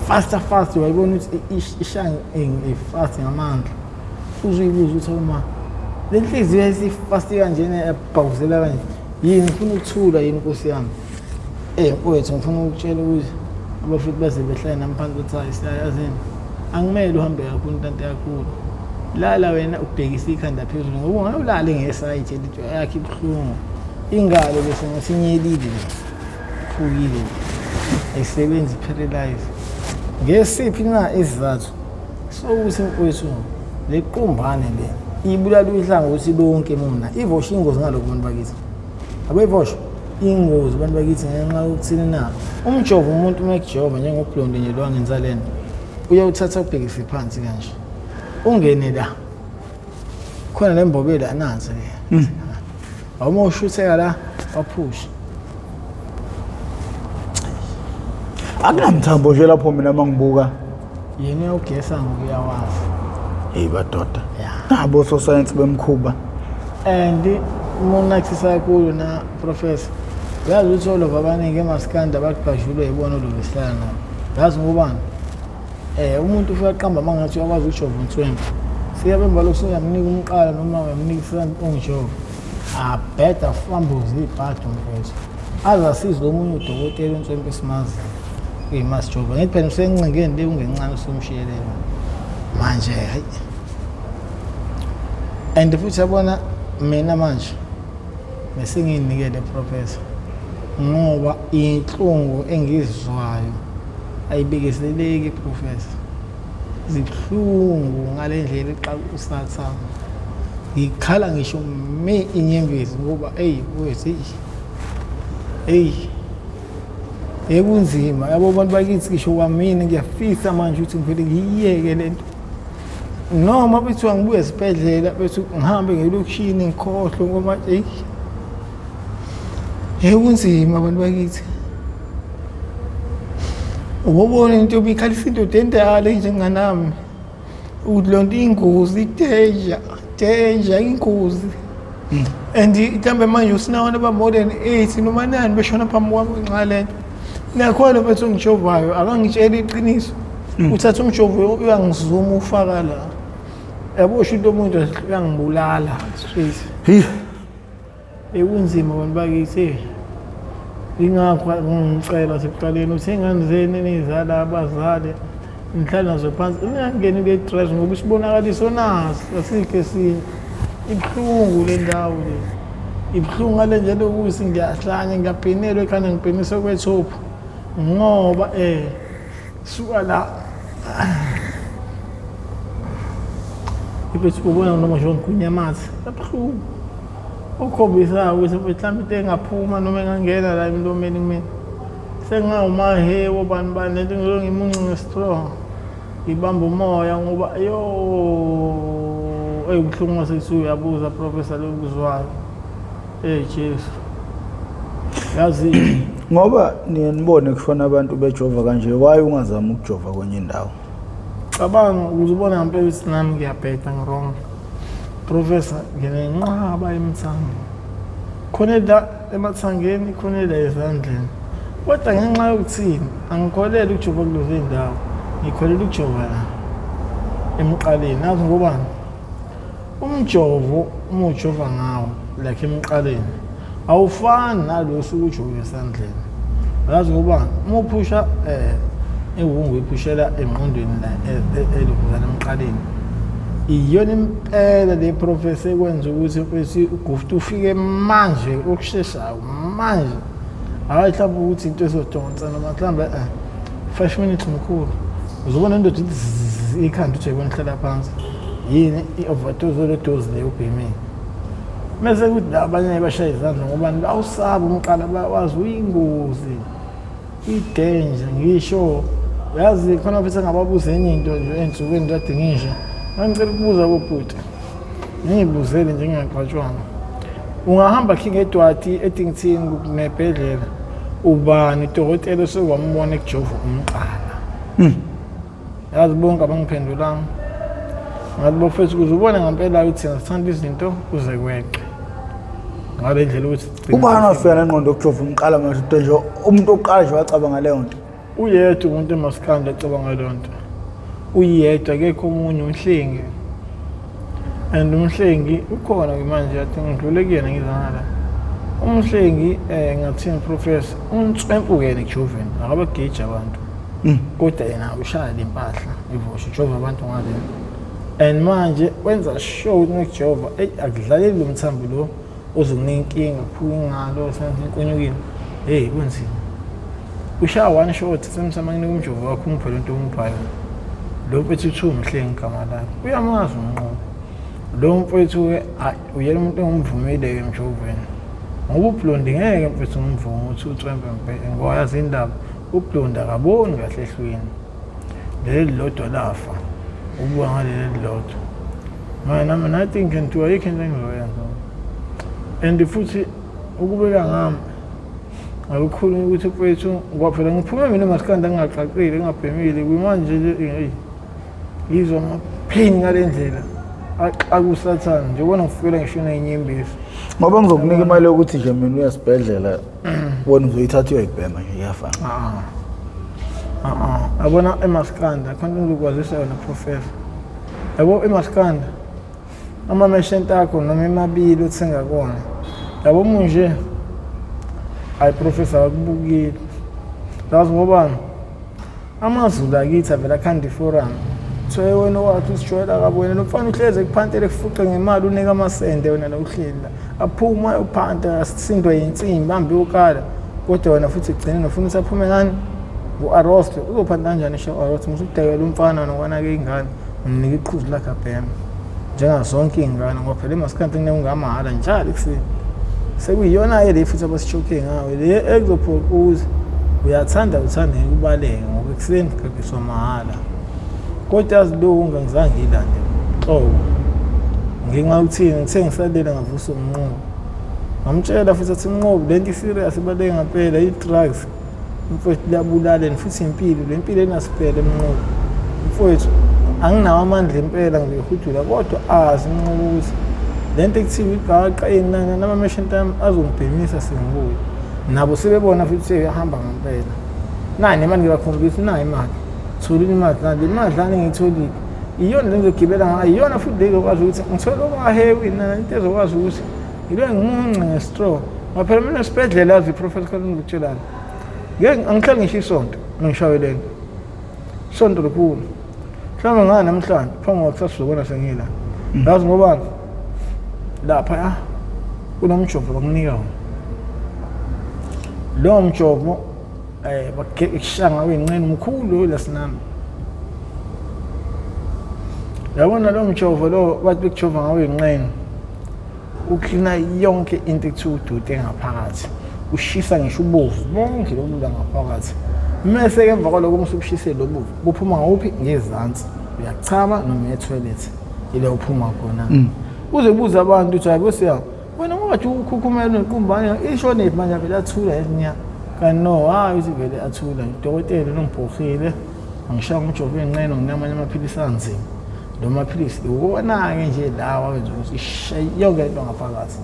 fast wayibona ukuthi ishaya fast ngamandla uzuyibuza ukuthi uma le nhliziyo esifast kanjena yabhawuzela kanje yini ngifuna ukuthula yini nkosi yami mfowethu ngifuna ukutshela ukuthi abafiki baze behlale namphansi bethi hayi siyayazini angimele uhambe kakhulu ntanto yakhulu lala wena ubhekisa ikhanda phezulu ngoba ungayolala ngesayithi elithi yakhe ibuhlungu ingalo bese ngasinyelile phukile ayisebenzi paralyze ngesiphi na isizathu sokuthi mfowethu le qumbane le ibulala ihlangothi lonke mona ivosho ingozi ngalokho bantu bakithi abeyivosho ingozi bantu bakithi ngenxa yokuthini na umjovo umuntu uma ekujova njengoblondi nje lo angenza lena uyawuthatha ubhekise phansi kanje ungene la khona le mbobela anansi le awuma ushutheka la waphusha akunamthambo nje lapho mina mangibuka yena uyawugesa ngokuyawazi hey badoda nabo science bemkhuba and umonaxisa kakhulu na professor yazi ukuthi olova abaningi emaskanda bakubhajulwe yibona lo behlala nabo yazi ngobani umuntu ufika aqamba mangathi uyakwazi ukujova uNtswembe siyabemba lokho uyamnika umqala noma uyamnika isandla ongijova better fambuze ibhadi mfethu azasiza omunye udokotela uNtswembe esimazi kuyimasijova ngithi phela usencingeni le ungencane somshiyelela manje hayi and futhi yabona mina manje bese nginikele professor ngoba inhlungu engizizwayo ayibekezeleki professor zibhlungu ngalendlela exa usatha ngikhala ngisho inyembezi ngoba wethu ekunzima yabo abantu bakithi ngisho kwamini ngiyafisa manje ukuthi ngivele ngiyiyeke lento noma bethiwa ngibuye esibhedlela bethi ngihambe ngelokushini ngikhohlwe ngoba ekunzima abantu bakithi ubona into obikhalisa indoda endala njenganami ukuthi lonto ingozi danger ingozi and mhlambe manje usinawana ba-more than 8 noma 9 beshona phambi kwami ngenxa lento nakhona bethu ongijovayo akangitshela iqiniso uthatha umjovo uyangizuma ufaka la yabo sho into omuntu uyangibulala straight ekunzima abantu bakithi ingakho ngicela sekuqaleni uthi ingane zenu nizala abazali nihlala nazo phansi ningangeni kule stress ngoba isibonakaliso naso asikho esinye ibhlungu le ndawo le ibhlungu ngale njalo ukuthi ngiyahlanya ngiyaphenelwa ekhanda ngipheniswa kwethophu ngoba suka la ibethu ubona noma nje ngikunyamatha abhlungu ukhombisa ukuthi mhlawumbe into engaphuma noma engangena la emlomeni mina sengawumahewo bani lento ngimuncince strong ibamba umoya ngoba ubuhlungu ngasethi uyabuza professor lokuzwayo Jesu yazi ngoba niyanibone kushona abantu bejova kanje why ungazama ukujova kwenye indawo cabanga uzubona ngempela ukuthi nami ngiyabheda ngirong professor nginenqaba emthango khona la emathangeni khona la ezandleni kodwa ngenxa yokuthini angikholeli ukujova kulezo indawo ngikholela ukujova la emqaleni nazi ngobani umjovo umujova ngawo like emqaleni awufani nalosu ukujova esandleni yazi ngobani uma uphusha ewungu iphushela emqondweni la elokuzana emqaleni iyona impela le professor ekwenza ukuthi mfethu ugufuthi ufike manje okusheshayo manje hayi mhlawumbe ukuthi into ezodonsa noma mhlawumbe 5 minutes mkhulu uzobona indoda ikhanda uthi yibona ihlala phansi yini i-overdose le-dose leyo ubheme mese kuthi abanye bashaya izandla ngoba awusaba umqala bawazi uyingozi i-danger ngisho yazi khona mfethu ngababuza enye into nje ensukwini kade ngisho ngicela ukubuza kubhuti ngiyibuzele nje ngingaqhatshwanga ungahamba khinga eDwati eTingthini kunebhedlela ubani udokotela sokwambona ekujova umqala yazi bonke abangiphendulanga ngathi bofethu kuzubona ngempela ukuthi sithanda izinto kuze kweqe ngale ndlela ukuthi ubani wafika nengqondo yokujova umqala manje nje umuntu oqala nje wacabanga leyo nto uyedwa umuntu emaskanda acabanga leyo nto uyedwa akekho omunye umhlengi and umhlengi ukhona manje yathi ngidlule kuyena ngizana umhlengi ngathini professor uNtswempu yena ejoveni akabageja abantu kodwa yena ushaya lempahla ivosho jova abantu ngale and manje wenza show ngejova akudlaleli lo mthambo lo ozokunika inkinga kuphuka ingalo senzinkonyukini kunzima ushaya one shot semsamangini kumjova wakho umphela into umphayo lo mfethu uthu umhlengi igama lakhe uyamazi umnqobo lo mfethu uyena umuntu engumvumile emjoveni ngoba ublondi ngeke mfethu ngimvume ukuthi uNtswempe ngoba yazi indaba ublondi akaboni kahle ehlweni leli lodwa lafa ubuka ngaleli lodwa mina I think into ayikho into engizoyenza and futhi ukubeka ngami akukhulu ukuthi mfethu ngoba phela ngiphume mina masikanda ngingaqaqile ngingabhemile kumanje nje yizwa amaphini ngale ndlela akusathana nje ubona ngifikela ngishona inyembezi ngoba ngizokunika imali yokuthi nje mina uyasibhedlela bona uzoyithatha uyoyibhema nje iyafana Yabona eMaskanda khona ngizokwazisa yona professor. Yabo eMaskanda ama-merchant akho noma emabili othenga kona. Yabo munje hayi professor akubukile. Yazi ngobani? AmaZulu akithi avela khanda iforum. So wena wathi usijwayela kabona nofana uhleze ekuphantele kufuqa ngemali unika amasende wena la uhleli la. Aphuma uphanta asindwe insimbi bambe ukala. Kodwa wena futhi igcine nofuna usaphume ngani? U-arrest uzophanda kanjani arrest musudekela umfana nokwana ke ingane umnika iqhuzu lakhe abhema njengasonke ingane ngoba phela eMaskandi kungamahhala njalo ekuseni sekuyiyona le futhi abasishoke ngawe le ekuzophokuza uyathanda ukubaleka ngoba ekuseni kagiswa mahhala kodwa azilo ungangizange ilande xoko ngingakuthini ngithe ngisadela ngavusa umnqobo ngamtshela futhi athi umnqobo lento iserious ibaleke ngempela i-drugs mfowethu liyabulala futhi impilo le mpilo enasiphele emnqobo mfowethu anginawo amandla impela ngiyihudula kodwa azi inqobo ukuthi lento ekuthiwa igaqa enana nama-merchant ami azongibhemisa sengibuye nabo sebebona futhi seyahamba ngempela nani imali ngibakhombisa nayo imali tholile imali nale imali engiyitholile iyona le ngizogibela ngayo iyona futhi le ngizokwazi ukuthi ngithole okwaheroin nana into ezokwazi ukuthi yilo ngimunce ngestraw ngaphela mina esibhedlela azi iprofessor khona ngikutshelana angihlali ngisho isonto ngishawelene isonto likhulu mhlawumbe ngana namhlanje phambi kokusasa sizobona sengila yazi ngobani lapha kunomjovo bakunika wona lo mjovo bakishanga wenqeni umkhulu lasinami yabona lo mjovo lo bathi bekujova ngawe inqeni uklina yonke into ekuthudude ngaphakathi ushisa ngisho ubovu bonke lokudla ngaphakathi mase emva kwaloko umsukushise lo bovu buphuma ngawuphi ngezansi uyachama noma etoilet ile uphuma khona uzebuza abantu ukuthi ayibosiya wena ngoba ukhukhumela nequmbane ishone manje vele athula esinya kano hayi uthi vele athula udokotela nongibhokhile angishaya umjovo enqeno nginamanye amaphilisi anzima lo maphilisi uwona ke nje lawa wenza ukuthi ishaye yonke into ngaphakathi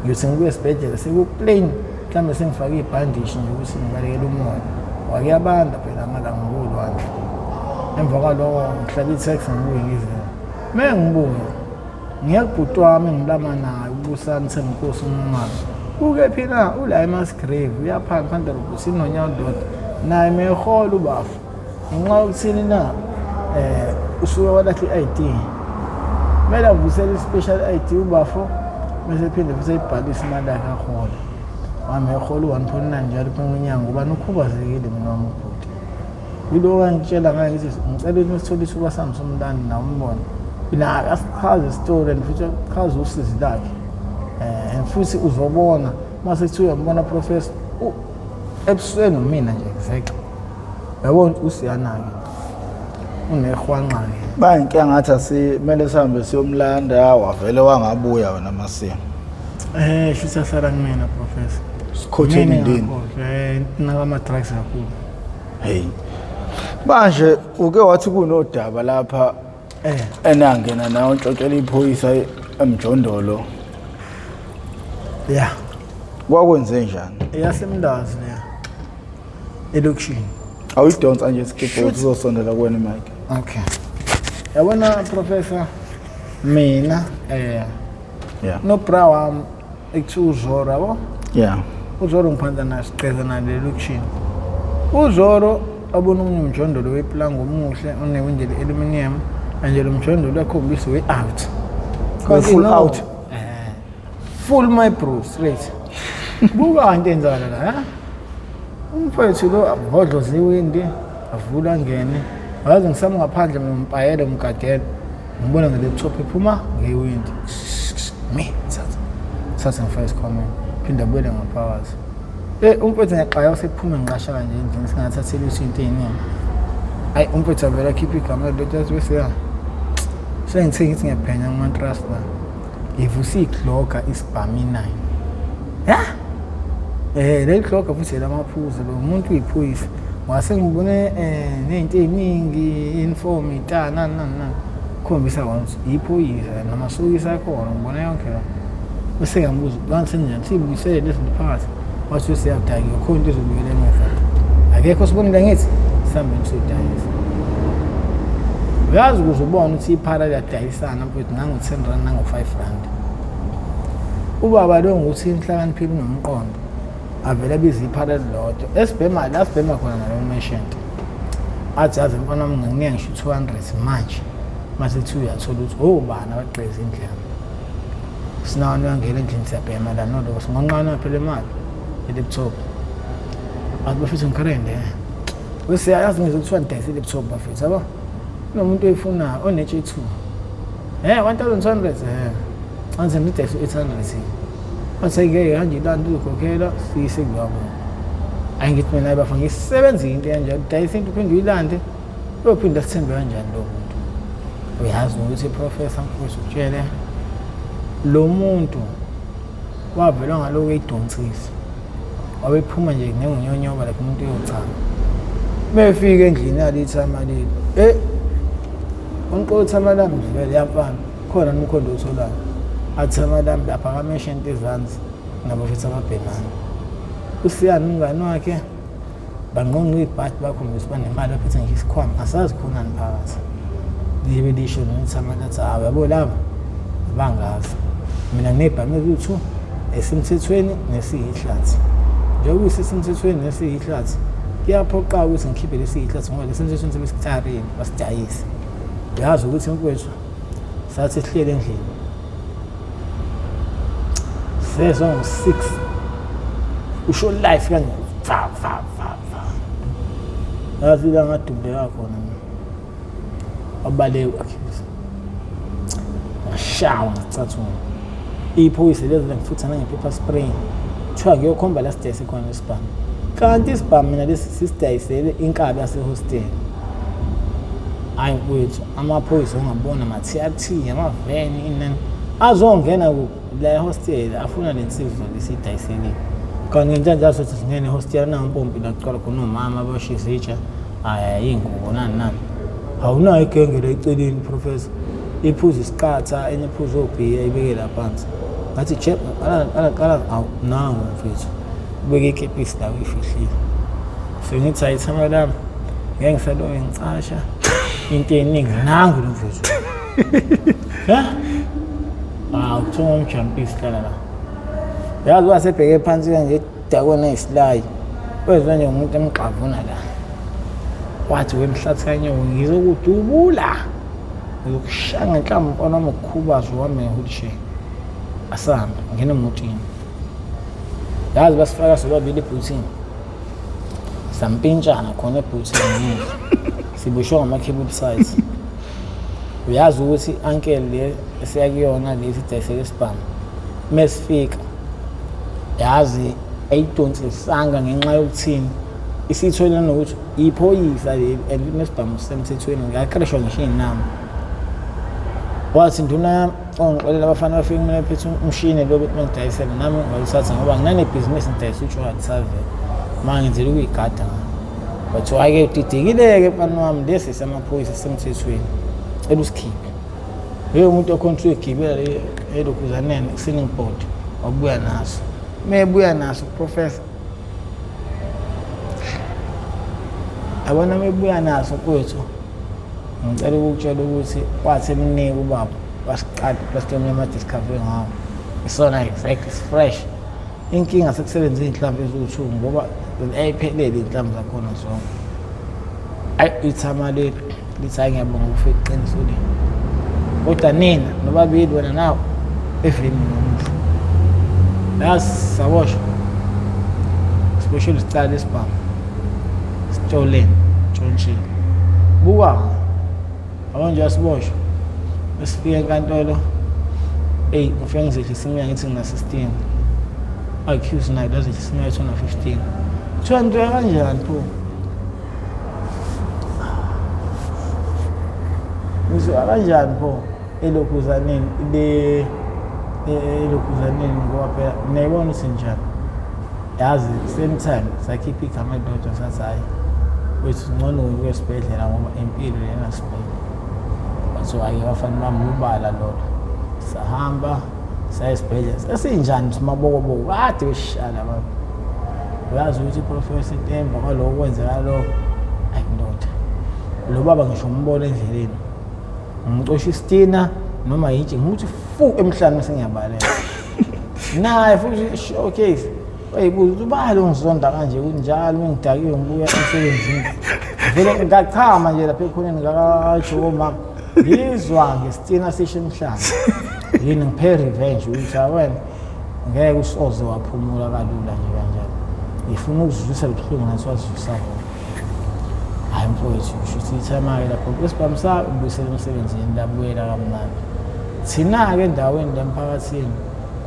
ngiyothi ngibuye esibhedlela sekuplain mhlambe sengifake ibhandishi nje ukuthi ngibalekele umoya wakuyabanda phela amalanga ngolwandle emva kwaloko ngihlala i-taxi ngibuye ngizela mengibuye ngiyakubhuti wami ngilama naye ubusani senginkosi umncane uke phina ula eMasgrave uyaphanga phandle ubusini nonyawo doda naye mehola ubafu ngenxa yokuthini na usuke walahla i-ID kumele avusele i-special ID ubafu bese phinde futhi ayibhalise imali yakhe ahola wami ehola u-1.9 njalo kunyanga ubani ukhubazekile mina wami ubhuti yilo ngitshela ngaye ngithi ngicela ukuthi sithole isuka sami somntana nawe umbone la asichaze story and futhi chaze usizi lakhe futhi uzobona mase kuthi uyambona professor ebusweni mina nje exactly yabona usiyanake unehwanqa bayinkinga ngathi asimele sihambe siyomlanda wavele wangabuya wena Masiya futhi asala kumina professor sikhotheni ndini nakama drugs kakhulu hey manje uke wathi kunodaba lapha enangena nawo ntshotshela iphoyisa emjondolo yeah kwakwenze njani yasemndazi leya elokishini awuyidonsa nje isikipho uzosondela kuwena imike okay yabona professor mina yeah no bra wami ekuthiwa uZoro yabo yeah uZoro ngiphanda nasiqeza nale lokishini uZoro abona umjondolo weplango omuhle onewindeli aluminium manje lo mjondolo yakhombisa way-out full out full my bro straight buka into enzakala la umfowethu lo avodloza iwindi avula angene wazi ngisami ngaphandle ngompayele umgadela ngibona nge-laptop iphuma ngewindi me thatha ngifake comment phinda buyele ngaphakathi umfowethu ngiyaqaya usephume ngiqasha kanje endlini singathatheli into eyiningi ayi umfowethu avela akhipha igama lelotazi bese sengithe ngithi ngiyaphenya kuma-trust la ngivusa iy'kloga isibhami 9 le kloga futhi elamaphuzu lo muntu uyiphoyisa wase ngibone ney'nto ey'ningi inform ita nani khombisa once iphoyisa namasokisi akhona ngibona yonke la bese ngiyabuza kanti senjani siyibuyisele lezinto phakathi wathi siyabudaki khona into ezobuyela emuva akekho sibonile ngithi esihambeni sodayisa. Uyazi ukuze ubone ukuthi iphara liyadayisana mfowethu nango-10 rand nango-5 rand. Ubaba lo nguthi inhlakaniphile nomqondo avele abiza iphara lodwa esibhema la sibhema khona nalo merchant athi yazi mfana wami nginingi ngisho 200 manje mase thi uyathola ukuthi bana baqheza indlela sinawana uyangena endlini siyabhema la nodoko singonqana phela imali laptop athi bafisa ngikarende wese yazi ngizokuthiwa ndayise laptop bafisa yabo nomuntu oyifuna one-J2 1200 anze ngidayise 800 asayike kanje ilanto ukhokhela siyise kuyabo ayingithi mina bafa ngisebenza into kanjalo dayisa into uphinde uyilande uyophinda sithembe kanjani lo muntu uyazi ukuthi professor mfowethu utshele lo muntu wavela ngaloko eyidonsisa wabephuma nje njengenyonyoba lapho umuntu uyochama befika endlini yalithi amalini unqotha amalami vele yafana khona nomkhondo otholayo athi amalami lapha kameshent ezansi nabo futhi amabhenana usiyani umngani wakhe banqonqa ibhathi bakhombisa banemali baphethe nje isikhwama asazi khonani phakathi libe lisho nokuthi amalathi yabo laba bangazi mina nebhame eziwu-2 esemthethweni nesiyihlathi njengoba isesemthethweni nesiyihlathi kuyaphoqa ukuthi ngikhiphe lesiyihlathi ngoba lesemthethweni sebesitharini basidayise yazi ukuthi mfowethu sathi sihlele endlini sezon 6 usho life kanje fa yazi la ngadubeka khona abaleke accuse washawa ngicathu iphoyisa lezi ngifutha nange-paper spray kuthiwa kuyokhomba la sidayise khona isibhamu kanti isibhamu mina lesi sisidayisele inkabi yasehosteli hayi mfowethu amaphoyisa ungabona ma-TRT amaveni inani azongena la ehosteli afuna le nsizwa lesiyidayiselile kanti ngentshanjalo sothi singene ehosteli nangampompi la kuqala khona omama abashisa itsha iy'ngubo nani awunayo igengela eceleni professor iphuza isiqatha enye iphuza obhiya ibekela phansi ngathi chep qala nangu mfethu ubeke ikepisi la uyifihlile sengithi ayithama lami ngeke ngisaloyo ngicasha into eningi nangu lo mfethu kuthiwa umjampisi hlala la yazi wasebheke phansi kanje edakweni eyisilayi wezwa nje umuntu emgxavuna la wathi wemhlathi kanyewo ngizokudubula ngizokushaya ngenhlamba mfana wami ukukhubaza wami nge-wheelchair asahambe ngene emotini yazi basifaka sobabili ebhuthini sampintshana khona ebhuthini siboshwe ngama-cable sides uyazi ukuthi i-uncle le esiyakuyona lesi idayisele isibhamu mesifika yazi ayidonsisanga ngenxa yokuthini isithole nokuthi iphoyisa nesibhamu semthethweni ngakreshwa ngisho iy'namba wathi nduna yami ongixolela abafana bafike kumele phethe umshini lo ukuthi mangidayisele nami ngalisatha ngoba nginanebhizinisi ngidayisa utshwala savele ma ngenzela ukuyigada bathi hhayi-ke udidekile-ke mfana wami lesi samaphoyisa semthethweni cela usikhiphe leyo muntu okhonisa uyigibela elokhuzaneni ku-sailing board wabuya naso mebuya naso uprofessor abona mebuya naso kwethu ngicela ukukutshela ukuthi wathi emnike ubaba wasiqala plastiki ama-discovery ngawo isona exact is fresh inkinga sekusebenza iy'nhlamvu eziwu-2 ngoba ayiphelele iy'nhlamvu zakhona zonke ayi ithama leli lithi hayi ngiyabonga ukufe iqiniso leli kodwa nina nobabili wena nawo eveni nomuhle yazi saboshwa siboshelwe isicala esibhamu sitoleni ntshontshiwe buka akonje asiboshwa esifika enkantolo ngifike ngizehlisa iminyaka ngithi ngina-16 accuse nayo lazehlisa iminyaka ethu na-15 kuthiwa nto kanjani pho ngizoa kanjani pho elokhuzaneni elokhuzaneni ngoba phela nayibona ukuthi njani yazi same time sakhipha igama elilodwa sathi hhayi wethu ngcono ukuya esibhedlela ngoba impilo lena sibhedlela bathi hhayi abafana bami ubala lolo sahamba saya esibhedlela sesinjani simabokoboko kade besishaya baba uyazi ukuthi iprofessor Temba kwaloko kwenzeka lokho ndoda lo baba ngisho umbona endleleni ngicosha isitina noma yintshe ngithi fu emhlanje bese ngiyabalela naye futhi showcase wayibuza ubalo ngizonda kanje kunjalo ngidakiwe ngibuya emsebenzini vele ngachama nje lapha ekhoneni ngakajoma ngizwa ngesitina sisho emhlanje yini ngiphe revenge ukuthi wena ngeke usoze waphumula kalula nje kanjalo ngifuna ukuzwisa lobuhlungu nasiwazwisa hayi mfowethu shuthi ithamaye lapho kwesibamsa ubuyisela emsebenzini labuyela kamnandi thina-ke endaweni lemphakathini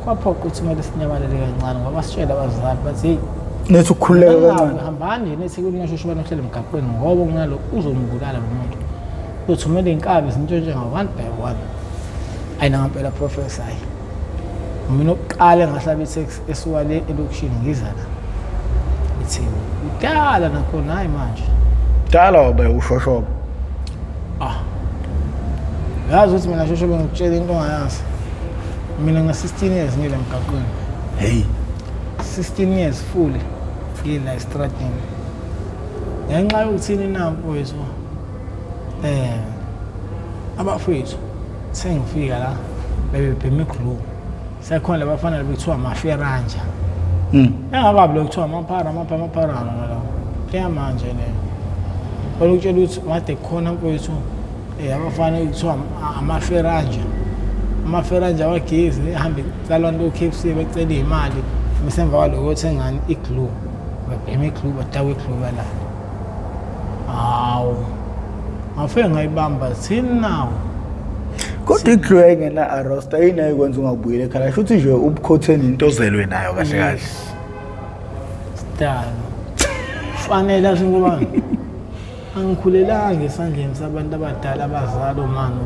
kwaphoqa ukuthi kumele sinyamalele kancane ngoba sitshela abazali bathi nethi ukukhululeka kancane hambani nethi kulingashoshobana kuhlele emgaqweni ngoba kunalo uzombulala lo muntu uthumele inkabi zintshontshe nga-1 by 1 ayina ngampela professor hayi mina oqala engahlaba iteksi esuka le elokishini ngiza la itheku kudala nakhona hayi manje dala wabe ushoshoba yazi ukuthi mina shoshobe ngikutshela into ongayazi mina nga-16 years ngile emgaqweni hey 16 years fully ngila estradini ngenxa yokuthini na mfowethu abafowethu sengifika la bebebhema iglue sekhona labafana bekuthiwa amaferanja engakabi lo kuthiwa amaphara ngalawo kuyamanje leyo olukutshela ukuthi made khona mfowethu abafana bekuthiwa amaferanja wagezi ehambe kucalwa nto KFC becela imali mesemva kwaloko uthengani iglue bebhema iglue badawe iglue balala hawu ngafike ngayibamba thini nawo kodwa iglue engena arrest ayinayo kwenza ungabuyele ekhaya shuthi nje ubukhotheni into ozelwe nayo kahle kahle stalo fanele asingoba angikhulelanga esandleni sabantu abadala abazali omama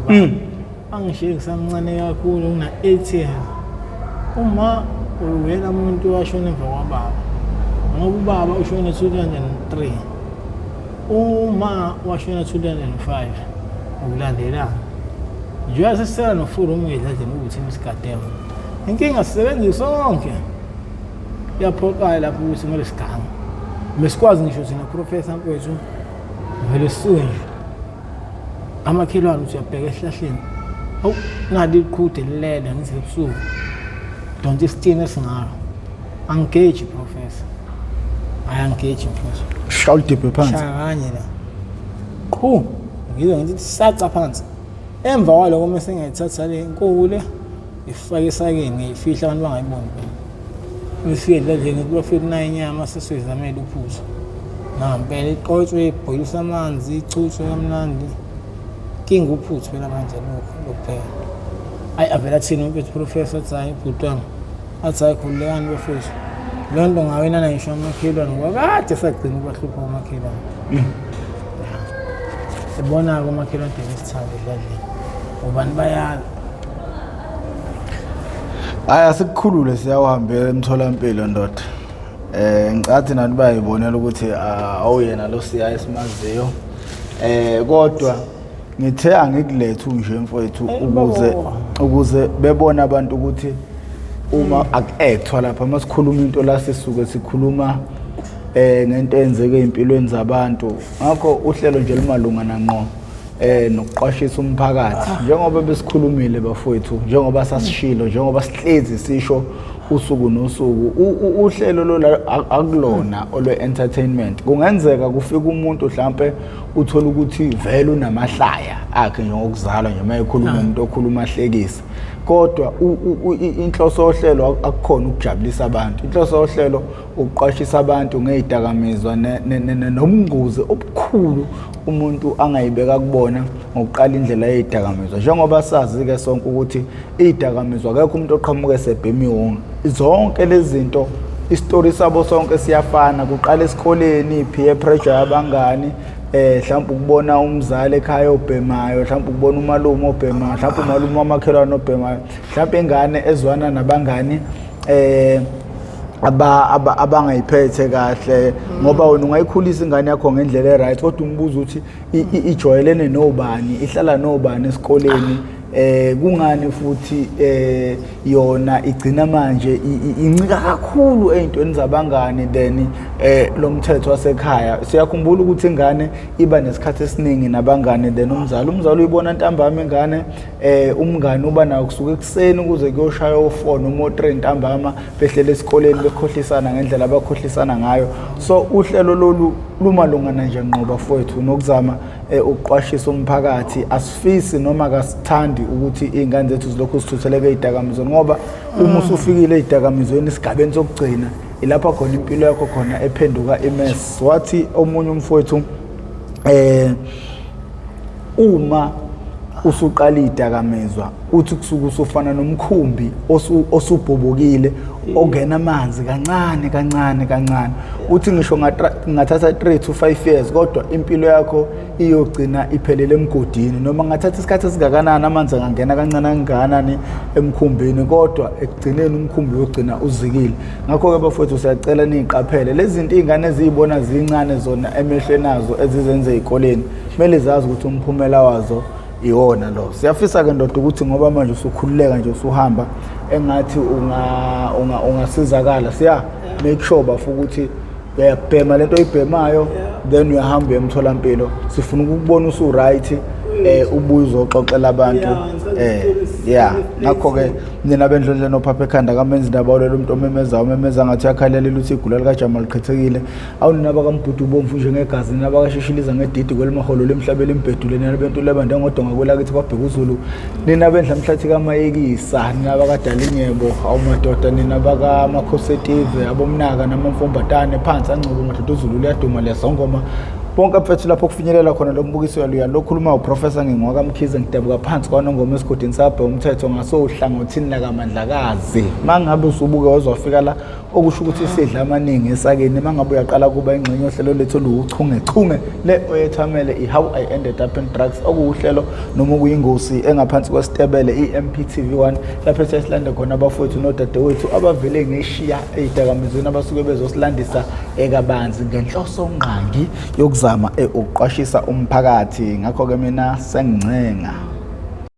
angishiye ngisamncane kakhulu una 8 years uma uyena umuntu washona emva kwababa ngoba ubaba ushona 2003 uma washona 2005 ukulandelana nje asesela nofuru umngedlaje ukuthi imisikademo inkinga sisebenzi sonke yaphoqala lapho ukuthi ngole siganga mesikwazi ngisho thina professor mfowethu vele suke amakhelwane uthi uyabheka esihlahleni awu nali iqhude lilele ngize ebusuku don't isithini esingalo engage professor engage mfowethu shout diphe phansi kanye la ngizo ngithi saca phansi emva kwaloko mase ngiyithatha le inkule ifake esakeni ngiyifihla abantu bangayiboni ngifike nje ngibafike nayo inyama sesizamela uphuzo nampela iqoqwe ibhoyisa amanzi ichuthwe kamnandi kinga uphuthu phela manje lokuphela ayi avela thina umfethu professor athi hayi bhutwana athi hayi khululekani bafethu lo nto ngawena ngisho amakhelwane ngoba kade sagcina ukubahlupha amakhelwane sibona-ke umakhelwane besithande edladleni ubani bayala hayi asikukhulule siyawuhambela emtholampilo ndoda ngicathi nathi bayibonela ukuthi awuyena lo siya esimaziyo kodwa ngithe angikulethe nje mfowethu ukuze bebone abantu ukuthi uma akuethwa lapha masikhuluma into la sisuke sikhuluma ngento enzeke empilweni zabantu ngakho uhlelo nje limalunga nanqo nokuqwashisa umphakathi njengoba besikhulumile bafowethu njengoba sasishilo njengoba sihlezi sisho usuku nosuku uhlelo lo akulona olwe entertainment kungenzeka kufika umuntu mhlambe uthola ukuthi vele unamahlaya akhe njengokuzalwa nje mayekhuluma umuntu okhuluma ahlekisa kodwa inhloso yohlelo akukhona ukujabulisa abantu inhloso yohlelo ukuqwashisa abantu ngezidakamizwa nomnguzi obukhulu umuntu angayibeka kubona ngokuqala indlela yezidakamizwa njengoba sazi ke sonke ukuthi izidakamizwa akekho umuntu oqhamuke sebhemi wonke zonke lezi zinto istory sabo sonke siyafana kuqala esikoleni peer pressure yabangani mhlawumbe ukubona umzali ekhaya obhemayo mhlawumbe ukubona umalume obhemayo mhlawumbe umalume wamakhelwane obhemayo mhlawumbe ingane ezwana nabangani abangayiphethe kahle ngoba wena ungayikhulisa ingane yakho ngendlela eright kodwa umbuzo ukuthi ijwayelene nobani ihlala nobani esikoleni kungani futhi yona igcina manje incika kakhulu ey'ntweni zabangani than lo mthetho wasekhaya. Siyakhumbula ukuthi ingane iba nesikhathi esiningi nabangani than umzali uyibona ntambama ingane, umngane uba nawo kusuka ekuseni ukuze kuyoshaya u-4 noma u-3 ntambama behlele esikoleni bekhohlisana ngendlela abakhohlisana ngayo. So uhlelo lolu lumalungana nje nqoba fowethu nokuzama ukuqwashisa umphakathi. Asifisi noma kasithandi ukuthi iy'ngane zethu zilokhu zithutheleke ey'dakamizweni, ngoba uma usufikile ey'dakamizweni esigabeni sokugcina ilapha khona impilo yakho khona ephenduka imess. Wathi omunye umfowethu uma usuqala iy'dakamizwa uthi kusuke usufana nomkhumbi osubhobokile ongena amanzi kancane. Uthi ngisho ngathatha 3 to 5 years kodwa impilo yakho iyogcina iphelele emgodini, noma ngathatha isikhathi esingakanani amanzi angangena kangakanani emkhumbini kodwa ekugcineni umkhumbi uyogcina uzikile. Ngakho-ke bafowethu siyacela niyiqaphele lezi zinto iy'ngane eziyibona zincane zona emehlweni azo ezizenze ey'koleni, kumele zazi ukuthi umphumela wazo iwona lo. Siyafisa-ke ndoda ukuthi ngoba manje usukhululeka nje usuhamba engathi ungasizakala, make sure bafu ukuthi uyabhema lento oyibhemayo then uyahamba emtholampilo. Sifuna ukubona usu-right, ubuye uzoxoxela abantu. Ngakho-ke nina bendlondle nophapha ekhanda kamenzi indaba olelo muntu omemeza ngathi uyakhalela ukuthi igula likaJama likhethekile. Awunina bakamBhuti ubomvu njengegazi, nina bakashishiliza ngedidi kwelimaholo lemhlabeni embedule, nina bentu lebande ngodonga kwelakithi kwabheka uZulu, nina bendla mhlathi kaMayekisa, nina bakadalinyebo, awumadoda nina bakamakhosetive, abomnaka namamfombatane phansi angcobo madoda uZulu liyaduma liyazongoma. Bonke mfethu lapho kufinyelela khona lo mbukiso yaluya lokhuluma uProfessor Ngingwa Mkhize ngidabuka phansi kwanongoma esigodini sabhe umthetho ngasohlangothini lakamandlakazi. Mangabe usubuke wazofika la okusho ukuthi isidla amaningi esakeni, mangabe uyaqala kuba ingxenye ohlelo lethu oluchungechunge le oyethamele iHow I Ended Up in Drugs, okuhlelo noma kuyingosi engaphansi kwesitebele iMPTV1 lapho sesilande khona abafowethu nodadewethu abavele ngeshiya ey'dakamizweni abasuke bezosilandisa ekabanzi ngenhloso ngqangi yokuzama ukuqwashisa umphakathi. Ngakho-ke mina sengincenga